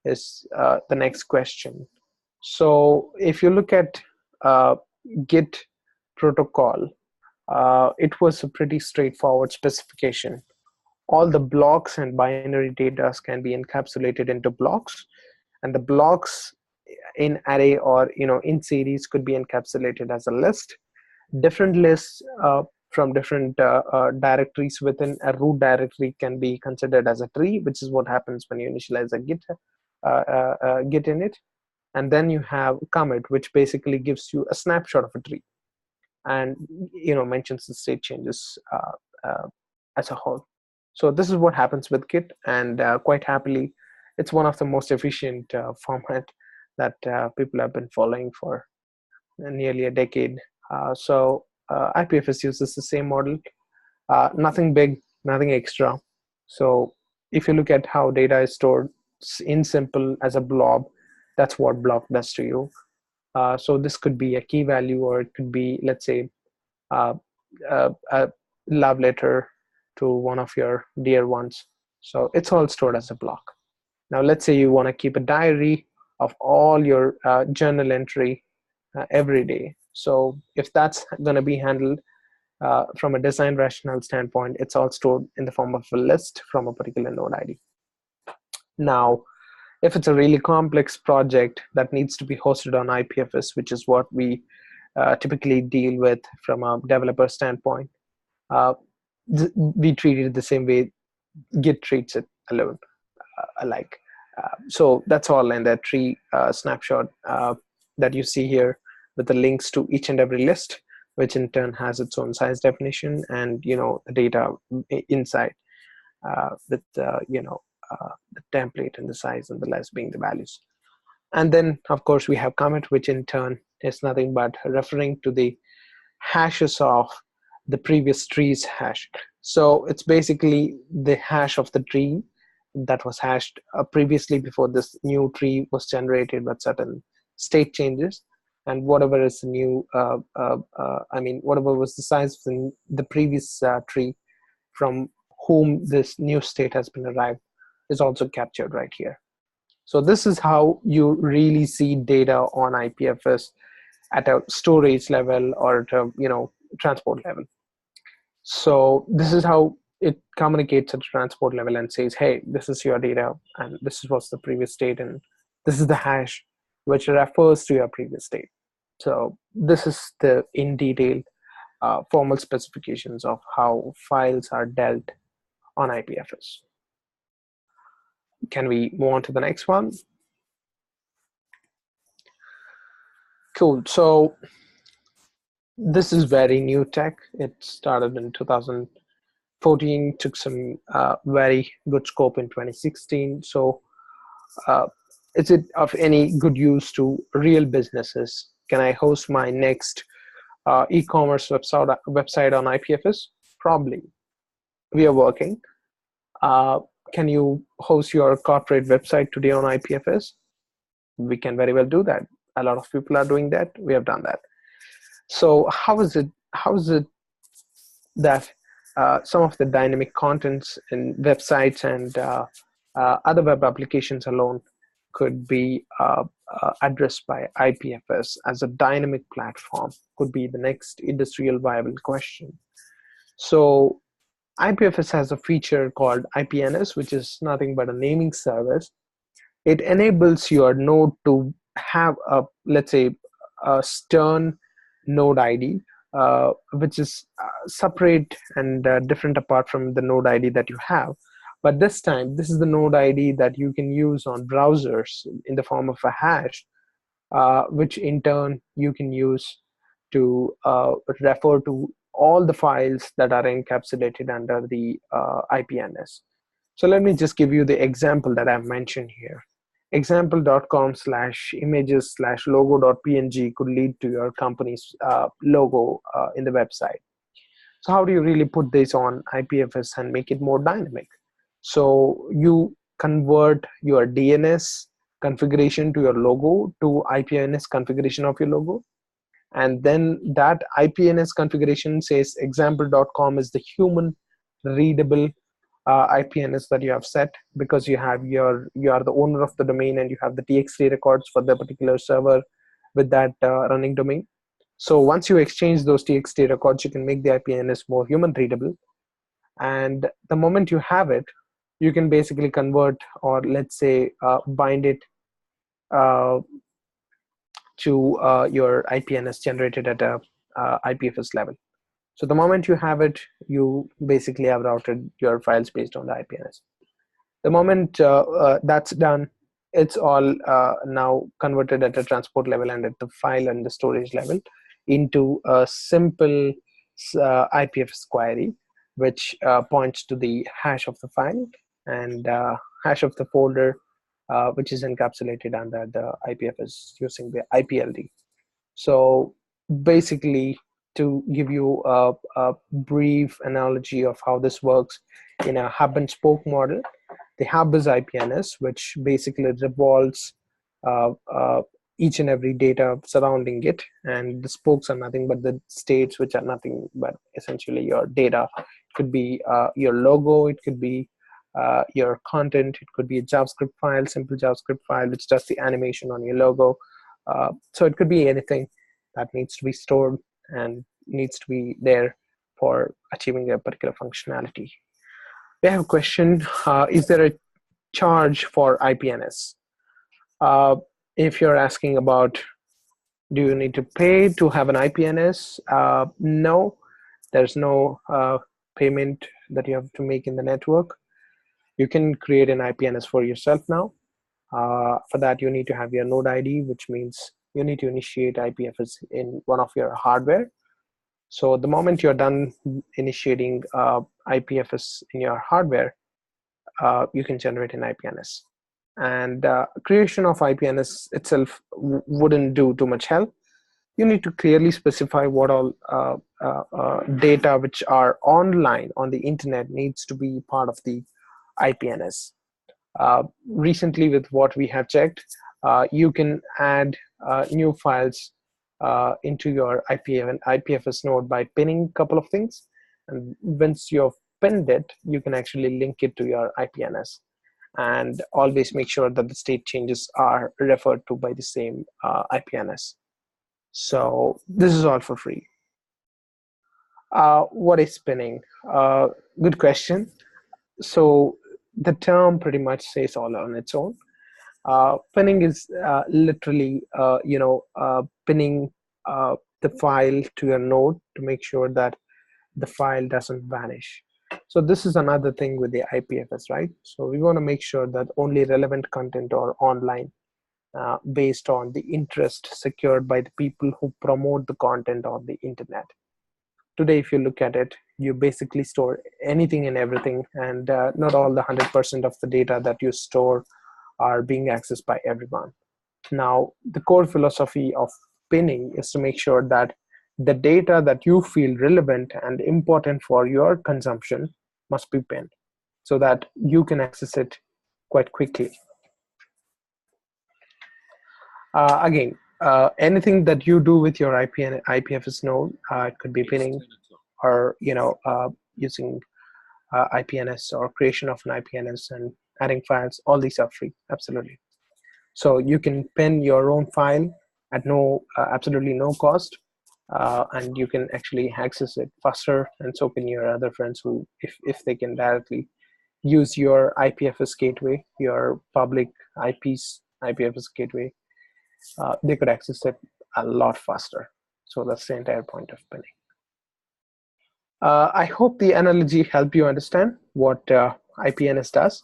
is the next question. So if you look at Git Protocol, it was a pretty straightforward specification. All the blocks and binary data can be encapsulated into blocks, and the blocks in array or in series could be encapsulated as a list. Different lists from different directories within a root directory can be considered as a tree, which is what happens when you initialize a Git init. And then you have commit, which basically gives you a snapshot of a tree and mentions the state changes as a whole. So this is what happens with Git, and quite happily, it's one of the most efficient format that people have been following for nearly a decade. So IPFS uses the same model, nothing big, nothing extra. So if you look at how data is stored in simple as a blob, that's what block does to you. So this could be a key value, or it could be, let's say, a love letter to one of your dear ones. So it's all stored as a block. Now let's say you want to keep a diary of all your journal entry every day. So if that's going to be handled from a design rationale standpoint, it's all stored in the form of a list from a particular node ID. Now, if it's a really complex project that needs to be hosted on IPFS, which is what we typically deal with from a developer standpoint, we treat it the same way Git treats it alone, alike. So that's all in that tree snapshot that you see here, with the links to each and every list, which in turn has its own size definition and the data inside with the template and the size and the less being the values. And then of course we have commit, which in turn is nothing but referring to the hashes of the previous tree's hash. So it's basically the hash of the tree that was hashed previously before this new tree was generated with certain state changes, and whatever is the new, whatever was the size of the previous tree from whom this new state has been arrived is also captured right here. So this is how you really see data on IPFS at a storage level or at a transport level. So this is how it communicates at a transport level and says, hey, this is your data and this is what's the previous state and this is the hash which refers to your previous state. So this is the in detail formal specifications of how files are dealt on IPFS. Can we move on to the next one? Cool. So this is very new tech. It started in 2014, took some very good scope in 2016. So is it of any good use to real businesses? Can I host my next e-commerce website on IPFS? Probably. We are working. Can you host your corporate website today on IPFS? We can very well do that. A lot of people are doing that. We have done that. So how is it that some of the dynamic contents in websites and other web applications alone could be addressed by IPFS as a dynamic platform? Could be the next industrial viable question. So IPFS has a feature called IPNS, which is nothing but a naming service. It enables your node to have a, let's say, a stern node ID, which is separate and different apart from the node ID that you have. But this time, this is the node ID that you can use on browsers in the form of a hash, which in turn you can use to refer to all the files that are encapsulated under the IPNS. So let me just give you the example that I've mentioned here. Example.com/images/logo.png could lead to your company's logo in the website. So how do you really put this on IPFS and make it more dynamic? So you convert your DNS configuration to your logo to IPNS configuration of your logo. And then that IPNS configuration says example.com is the human readable IPNS that you have set, because you are the owner of the domain and you have the TXT records for the particular server with that running domain. So once you exchange those TXT records, you can make the IPNS more human readable. And the moment you have it, you can basically convert, or let's say bind it to your IPNS generated at a IPFS level. So the moment you have it, you basically have routed your files based on the IPNS. The moment that's done, it's all now converted at a transport level and at the file and the storage level into a simple IPFS query, which points to the hash of the file and hash of the folder, which is encapsulated under the IPFS using the IPLD. So basically, to give you a brief analogy of how this works in a hub and spoke model, the hub is IPNS, which basically revolves each and every data surrounding it, and the spokes are nothing but the states, which are nothing but essentially your data. It could be your logo, it could be your content, it could be a JavaScript file, simple JavaScript file, which does the animation on your logo. So it could be anything that needs to be stored and needs to be there for achieving a particular functionality. We have a question. Is there a charge for IPNS? If you're asking about, do you need to pay to have an IPNS? No, there's no payment that you have to make in the network. You can create an IPNS for yourself now. For that, you need to have your node ID, which means you need to initiate IPFS in one of your hardware. So the moment you're done initiating IPFS in your hardware, you can generate an IPNS. And creation of IPNS itself wouldn't do too much help. you need to clearly specify what all data which are online on the internet needs to be part of the IPNS. Recently, with what we have checked, you can add new files into your IPFS node by pinning a couple of things. And once you've pinned it, you can actually link it to your IPNS. And always make sure that the state changes are referred to by the same IPNS. So this is all for free. What is pinning? Good question. So the term pretty much says all on its own. Pinning is literally, pinning the file to your node to make sure that the file doesn't vanish. So this is another thing with the IPFS, right? So we want to make sure that only relevant content are online based on the interest secured by the people who promote the content on the internet. Today, if you look at it, you basically store anything and everything, and not all the 100% of the data that you store are being accessed by everyone. Now, the core philosophy of pinning is to make sure that the data that you feel relevant and important for your consumption must be pinned so that you can access it quite quickly. Again, anything that you do with your IPFS node, it could be pinning or using IPNS or creation of an IPNS and adding files. All these are free, absolutely. So you can pin your own file at absolutely no cost, and you can actually access it faster, and so can your other friends who, if they can directly use your IPFS gateway, your public IPFS gateway, they could access it a lot faster. So that's the entire point of pinning. I hope the analogy helped you understand what IPNS does.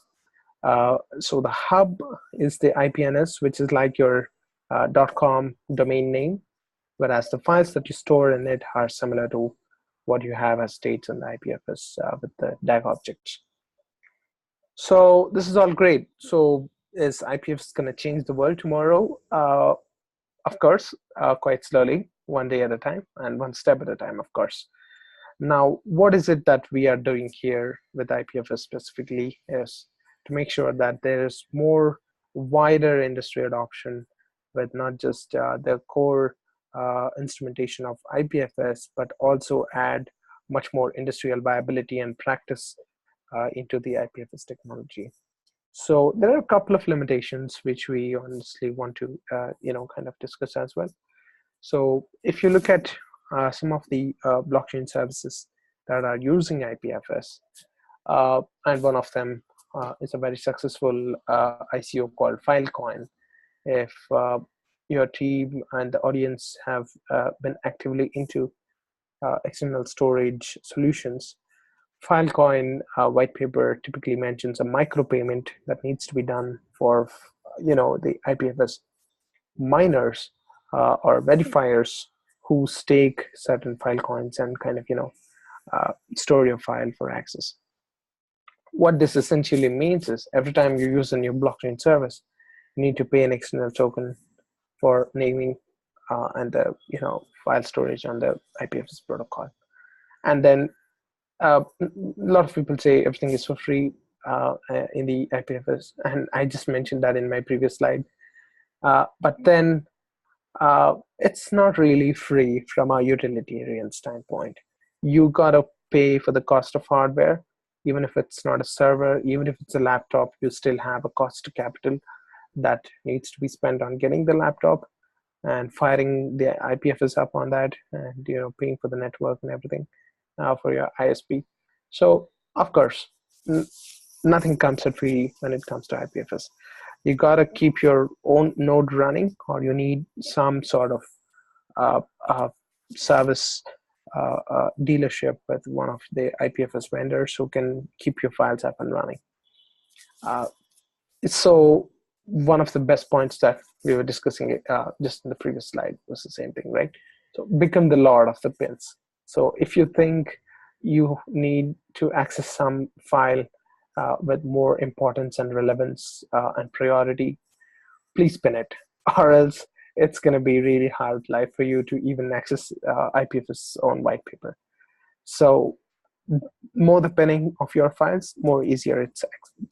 So the hub is the IPNS, which is like your .com domain name, whereas the files that you store in it are similar to what you have as states in the IPFS with the DAG objects. So this is all great. So is IPFS going to change the world tomorrow? Of course, quite slowly, one day at a time and one step at a time, of course. Now, what is it that we are doing here with IPFS specifically is to make sure that there is more wider industry adoption with not just the core instrumentation of IPFS, but also add much more industrial viability and practice into the IPFS technology. So there are a couple of limitations which we honestly want to kind of discuss as well. So if you look at some of the blockchain services that are using IPFS, and one of them is a very successful ICO called Filecoin. If your team and the audience have been actively into external storage solutions, Filecoin white paper typically mentions a micropayment that needs to be done for the IPFS miners or verifiers who stake certain file coins and kind of store your file for access. What this essentially means is every time you use a new blockchain service, you need to pay an external token for naming and the file storage on the IPFS protocol. And then a lot of people say everything is for free in the IPFS, and I just mentioned that in my previous slide. But then it's not really free from a utilitarian standpoint. You gotta pay for the cost of hardware, even if it's not a server, even if it's a laptop, you still have a cost to capital that needs to be spent on getting the laptop and firing the IPFS up on that, and paying for the network and everything for your ISP. So of course, nothing comes at free when it comes to IPFS. You gotta keep your own node running, or you need some sort of service dealership with one of the IPFS vendors who can keep your files up and running. So one of the best points that we were discussing just in the previous slide was the same thing, right? So become the lord of the pins. So if you think you need to access some file with more importance and relevance and priority, please pin it, or else it's going to be really hard life for you to even access IPFS own white paper. So more the pinning of your files, more easier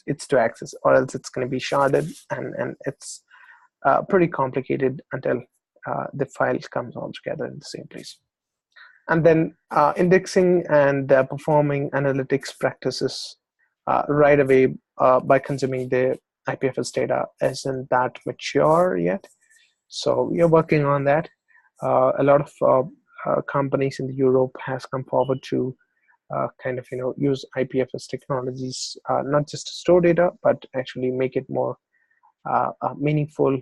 it's to access, or else it's going to be sharded, and it's pretty complicated until the file comes all together in the same place. And then indexing and performing analytics practices right away by consuming the IPFS data isn't that mature yet. So we are working on that. A lot of companies in Europe has come forward to kind of use IPFS technologies, not just to store data, but actually make it more meaningful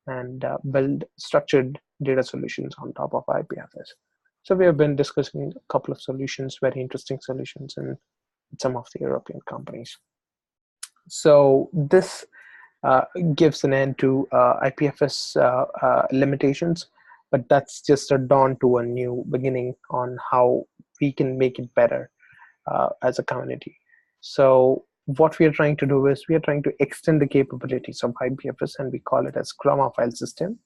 and build structured data solutions on top of IPFS. So we have been discussing a couple of solutions, very interesting solutions in some of the European companies. So this gives an end to IPFS limitations, but that's just a dawn to a new beginning on how we can make it better as a community. So what we are trying to do is we are trying to extend the capabilities of IPFS, and we call it as Chroma Filesystem.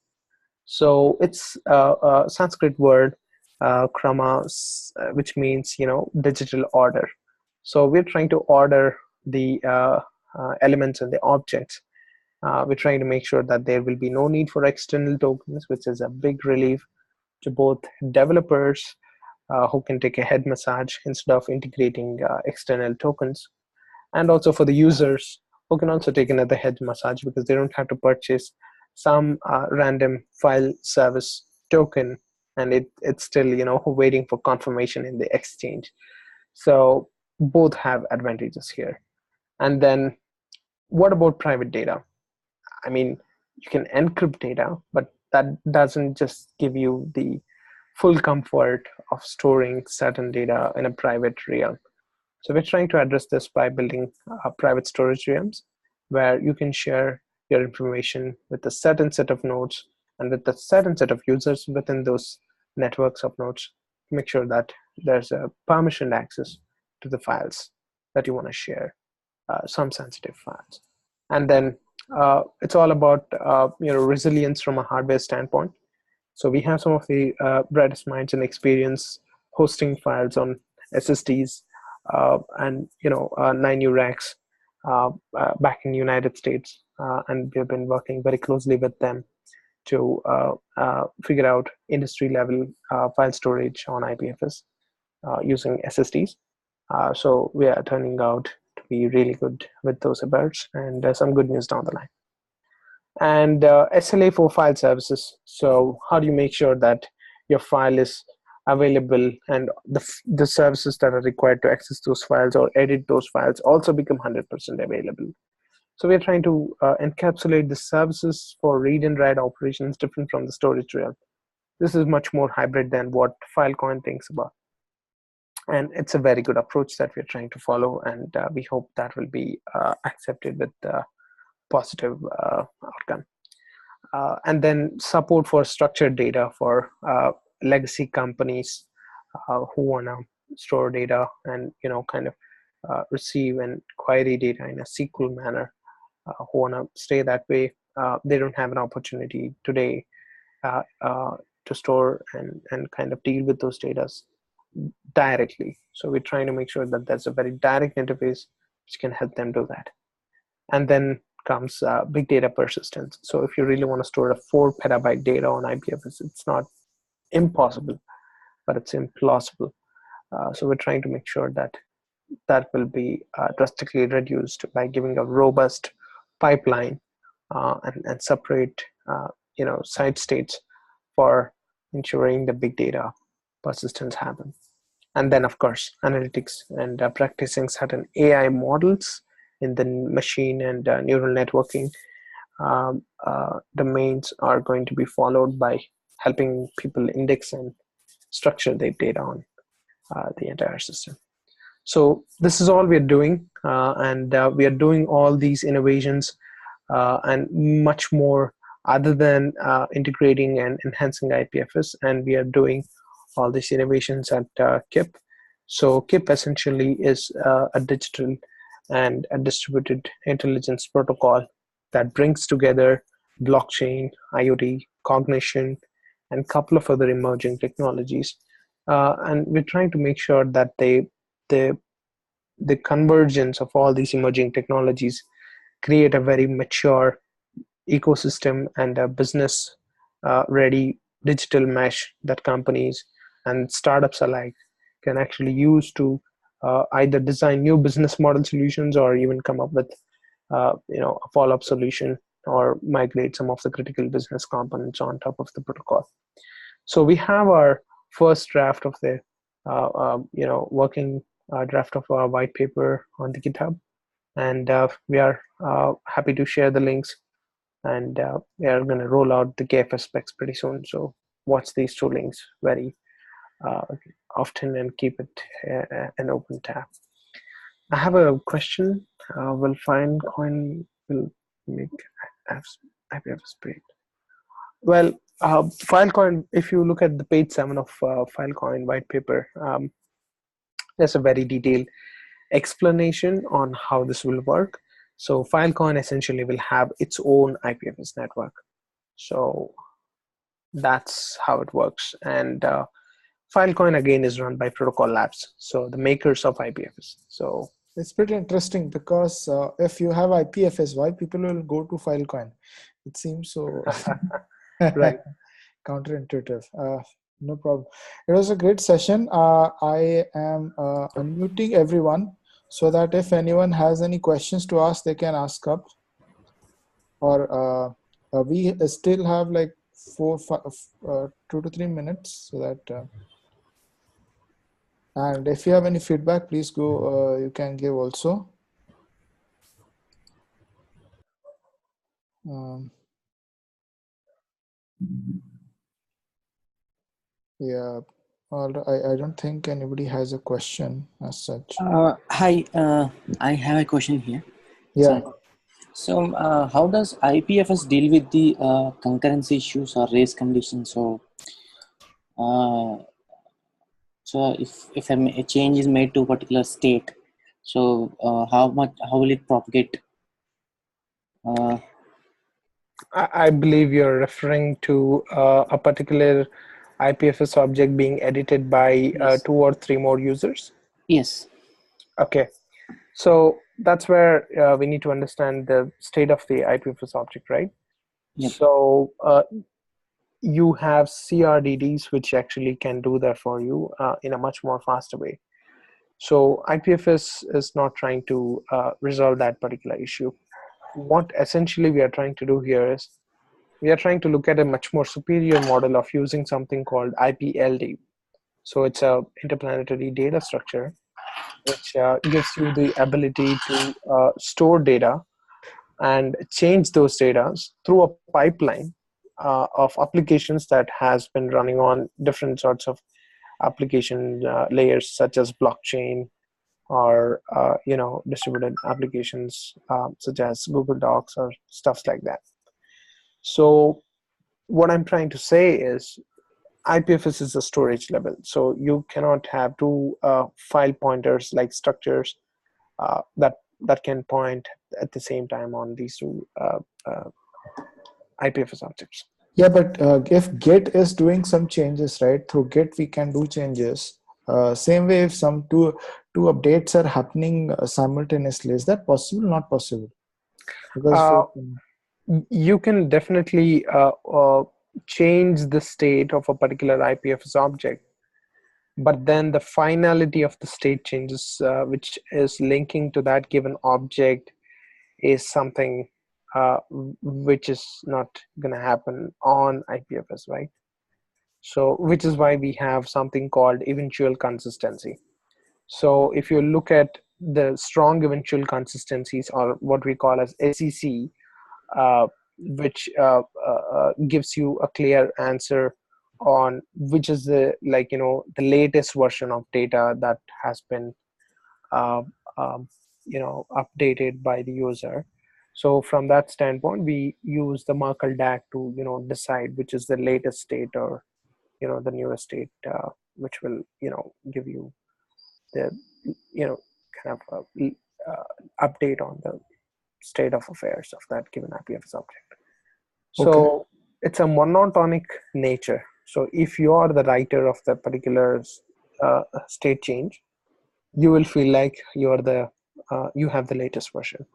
So it's a Sanskrit word, Chroma, which means digital order. So we're trying to order the elements and the objects. We're trying to make sure that there will be no need for external tokens, which is a big relief to both developers who can take a head massage instead of integrating external tokens, and also for the users who can also take another head massage because they don't have to purchase some random file service token, and it's still waiting for confirmation in the exchange. So both have advantages here. And then what about private data? I mean, you can encrypt data, but that doesn't just give you the full comfort of storing certain data in a private realm. So we're trying to address this by building private storage realms where you can share your information with a certain set of nodes and with a certain set of users within those networks of nodes to make sure that there's a permissioned access to the files that you want to share, some sensitive files. And then it's all about resilience from a hardware standpoint. So we have some of the brightest minds and experience hosting files on SSDs and 9U racks back in the United States, and we've been working very closely with them to figure out industry level file storage on IPFS using SSDs. So we are turning out to be really good with those efforts, and some good news down the line. And SLA for file services. So how do you make sure that your file is available and the services that are required to access those files or edit those files also become 100% available? So we're trying to encapsulate the services for read and write operations different from the storage realm. This is much more hybrid than what Filecoin thinks about. And it's a very good approach that we're trying to follow, and we hope that will be accepted with positive outcome. And then support for structured data for legacy companies who want to store data and kind of receive and query data in a SQL manner, who want to stay that way. They don't have an opportunity today to store and kind of deal with those data directly. So we're trying to make sure that there's a very direct interface which can help them do that. And then comes big data persistence. So if you really want to store a 4 petabyte data on IPFS, it's not impossible, but it's implausible. So we're trying to make sure that that will be drastically reduced by giving a robust pipeline and separate side states for ensuring the big data persistence happens. And then of course analytics and practicing certain AI models in the machine and neural networking domains are going to be followed by helping people index and structure their data on the entire system. So this is all we're doing, and we are doing all these innovations and much more other than integrating and enhancing IPFS, and we are doing all these innovations at KIP. So KIP essentially is a digital and a distributed intelligence protocol that brings together blockchain, IoT, cognition, and a couple of other emerging technologies. And we're trying to make sure that the the convergence of all these emerging technologies create a very mature ecosystem and a business ready digital mesh that companies and startups alike can actually use to either design new business model solutions or even come up with a follow-up solution or migrate some of the critical business components on top of the protocol. So we have our first draft of the working draft of our white paper on the GitHub, and we are happy to share the links, and we are going to roll out the KFS specs pretty soon. So watch these two links very uh, often and keep it an open tab. I have a question. Will Filecoin will make IPFS paid? Well, Filecoin, if you look at the page 7 of Filecoin white paper, there's a very detailed explanation on how this will work. So Filecoin essentially will have its own IPFS network. So that's how it works. And Filecoin again is run by Protocol Labs, so the makers of IPFS. So it's pretty interesting because if you have IPFS, why people will go to Filecoin? It seems so right. counterintuitive. No problem. It was a great session. I am unmuting everyone so that if anyone has any questions to ask, they can ask up. Or we still have like 2 to 3 minutes, so that. And if you have any feedback, please go. You can give also. Yeah. I don't think anybody has a question as such. Hi, I have a question here. Yeah. So how does IPFS deal with the concurrency issues or race conditions? So if a change is made to a particular state, so how will it propagate? I believe you're referring to a particular IPFS object being edited by Yes. 2 or 3 more users. Yes. Okay. So that's where we need to understand the state of the IPFS object, right? Yep. So you have CRDDs which actually can do that for you in a much more faster way. So IPFS is not trying to resolve that particular issue. What essentially we are trying to do here is we are trying to look at a much more superior model of using something called IPLD. So it's a interplanetary data structure which gives you the ability to store data and change those data through a pipeline of applications that has been running on different sorts of application layers, such as blockchain or distributed applications such as Google Docs or stuff like that. So what I'm trying to say is IPFS is a storage level, so you cannot have two file pointers like structures that can point at the same time on these two IPFS objects. Yeah, but if Git is doing some changes, right? Through Git, we can do changes. Same way, if some two updates are happening simultaneously, is that possible? Not possible. Because you can definitely change the state of a particular IPFS object, but then the finality of the state changes, which is linking to that given object, is something which is not going to happen on IPFS, right? So, which is why we have something called eventual consistency. So, if you look at the strong eventual consistencies, or what we call as SEC, which gives you a clear answer on which is the the latest version of data that has been uh, updated by the user. So from that standpoint, we use the Merkle DAG to decide which is the latest state or the newest state, which will give you the kind of update on the state of affairs of that given IPFS object. So it's a monotonic nature. So if you are the writer of the particular state change, you will feel like you have the latest version.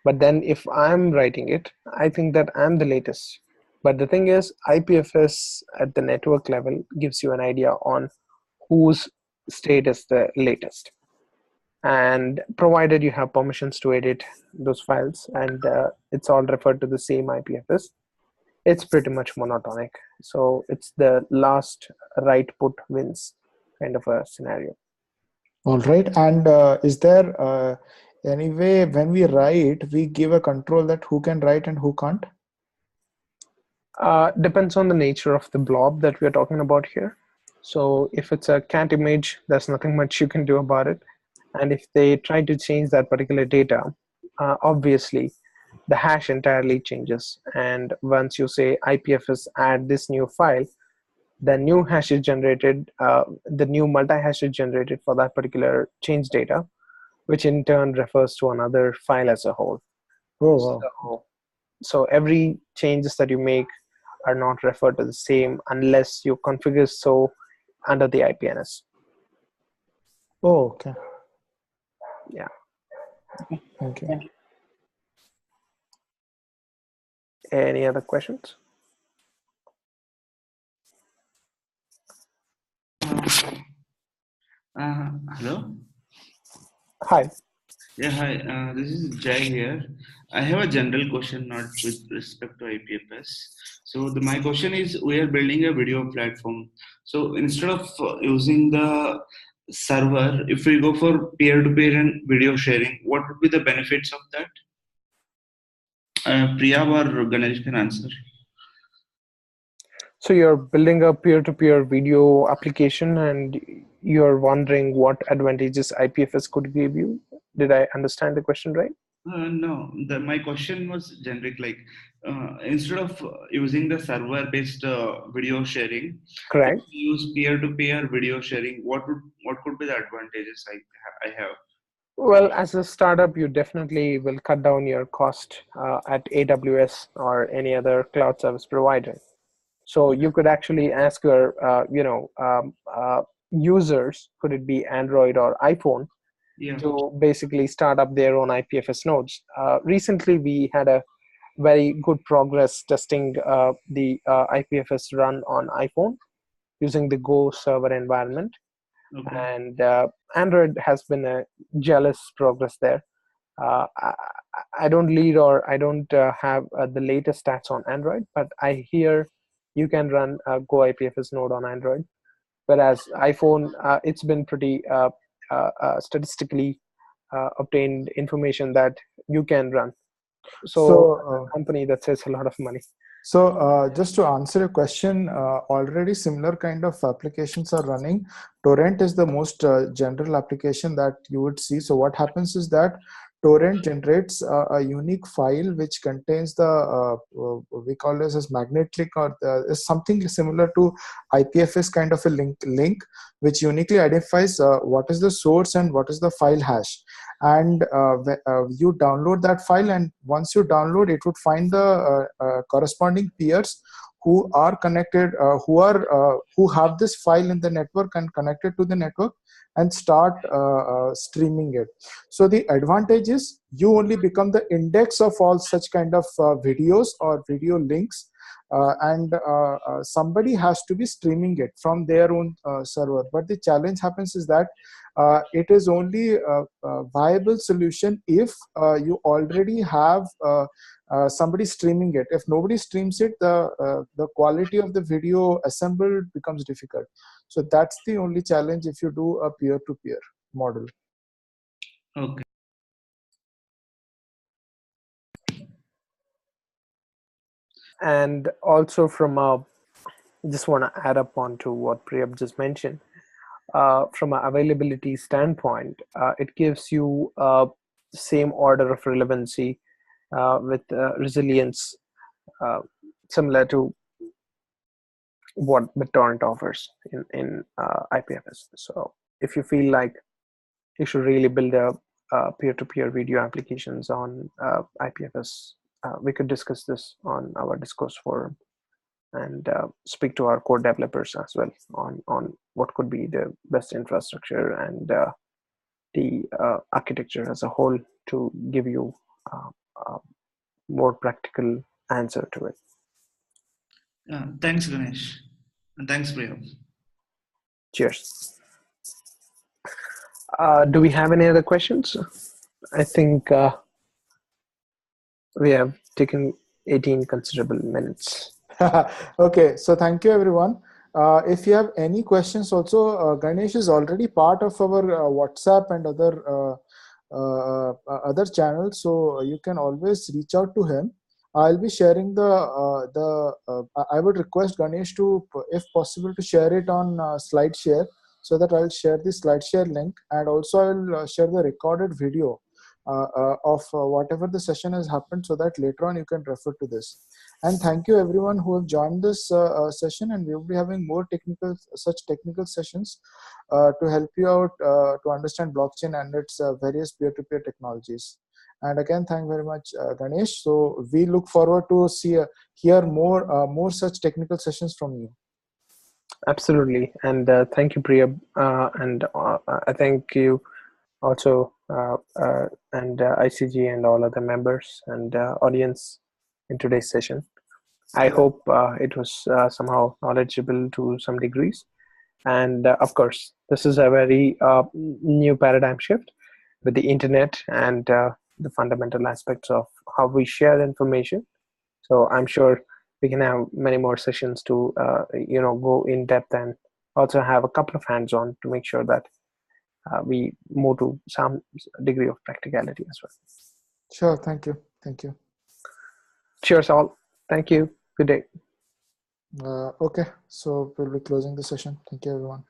But then if I'm writing it, I think that I'm the latest. But the thing is, IPFS at the network level gives you an idea on whose state is the latest. And provided you have permissions to edit those files, and it's all referred to the same IPFS, it's pretty much monotonic. So it's the last write put wins kind of a scenario. All right. And is there any way when we write, we give a control that who can write and who can't? Depends on the nature of the blob that we're talking about here. So if it's a cat image, there's nothing much you can do about it. And if they try to change that particular data, obviously the hash entirely changes. And once you say IPFS add this new file, the new hash is generated, the new multi-hash is generated for that particular change data, which in turn refers to another file as a whole. Oh, wow. So every changes that you make are not referred to the same unless you configure so under the IPNS. Oh, okay. Yeah. Thank you. Thank you. Any other questions? Hello. Hi. Yeah, hi. This is Jai here. I have a general question, not with respect to IPFS. So my question is, we are building a video platform. So instead of using the server, if we go for peer-to-peer and video sharing, what would be the benefits of that? Priya or Ganesh can answer. So you're building a peer-to-peer video application and you're wondering what advantages IPFS could give you. Did I understand the question right? No, my question was generic. Like instead of using the server-based video sharing, if Correct. we use peer-to-peer video sharing, what could be the advantages I have? Well, as a startup, you definitely will cut down your cost at AWS or any other cloud service provider. So you could actually ask your, users, could it be Android or iPhone, Yeah. to basically start up their own IPFS nodes. Recently, we had a very good progress testing the IPFS run on iPhone using the Go server environment. Okay. And Android has been a jealous progress there. I don't lead or I don't have the latest stats on Android, but I hear you can run a Go IPFS node on Android, whereas iPhone, it's been pretty statistically obtained information that you can run. So a company that saves a lot of money. So just to answer your question, already similar kind of applications are running. Torrent is the most general application that you would see. So what happens is that Torrent generates a unique file which contains the, we call this as magnetic, or is something similar to IPFS kind of a link which uniquely identifies what is the source and what is the file hash. And you download that file, and once you download, it would find the corresponding peers who are connected, who have this file in the network and connected to the network, and start streaming it. So the advantage is you only become the index of all such kind of videos or video links, and somebody has to be streaming it from their own server. But the challenge happens is that it is only a viable solution if you already have somebody streaming it. If nobody streams it, the quality of the video assembled becomes difficult. So that's the only challenge if you do a peer-to-peer model. Okay. And also just want to add up on to what Priyab just mentioned. From an availability standpoint, it gives you same order of relevancy with resilience similar to what BitTorrent offers in IPFS. So if you feel like you should really build a peer-to-peer video applications on IPFS, we could discuss this on our discourse forum and speak to our core developers as well on what could be the best infrastructure and the architecture as a whole to give you a more practical answer to it. Thanks, Ganesh. And thanks, Priya. Cheers. Do we have any other questions? I think we have taken 18 considerable minutes. Okay, so thank you everyone. If you have any questions also, Ganesh is already part of our WhatsApp and other channels, so you can always reach out to him. I'll be sharing I would request Ganesh to, if possible, to share it on SlideShare, so that I'll share the SlideShare link, and also I'll share the recorded video of whatever the session has happened, so that later on you can refer to this. And thank you everyone who have joined this session, and we will be having more such technical sessions to help you out to understand blockchain and its various peer-to-peer technologies. And again, thank you very much, Ganesh. So we look forward to hear more such technical sessions from you. Absolutely, and thank you, Priya, and I thank you also and ICG and all other members and audience in today's session. I hope it was somehow knowledgeable to some degrees. And of course, this is a very new paradigm shift with the internet and the fundamental aspects of how we share information. So I'm sure we can have many more sessions to go in depth and also have a couple of hands-on to make sure that we move to some degree of practicality as well. Sure. Thank you. Thank you. Cheers all. Thank you. Good day. Okay. So we'll be closing the session. Thank you, everyone.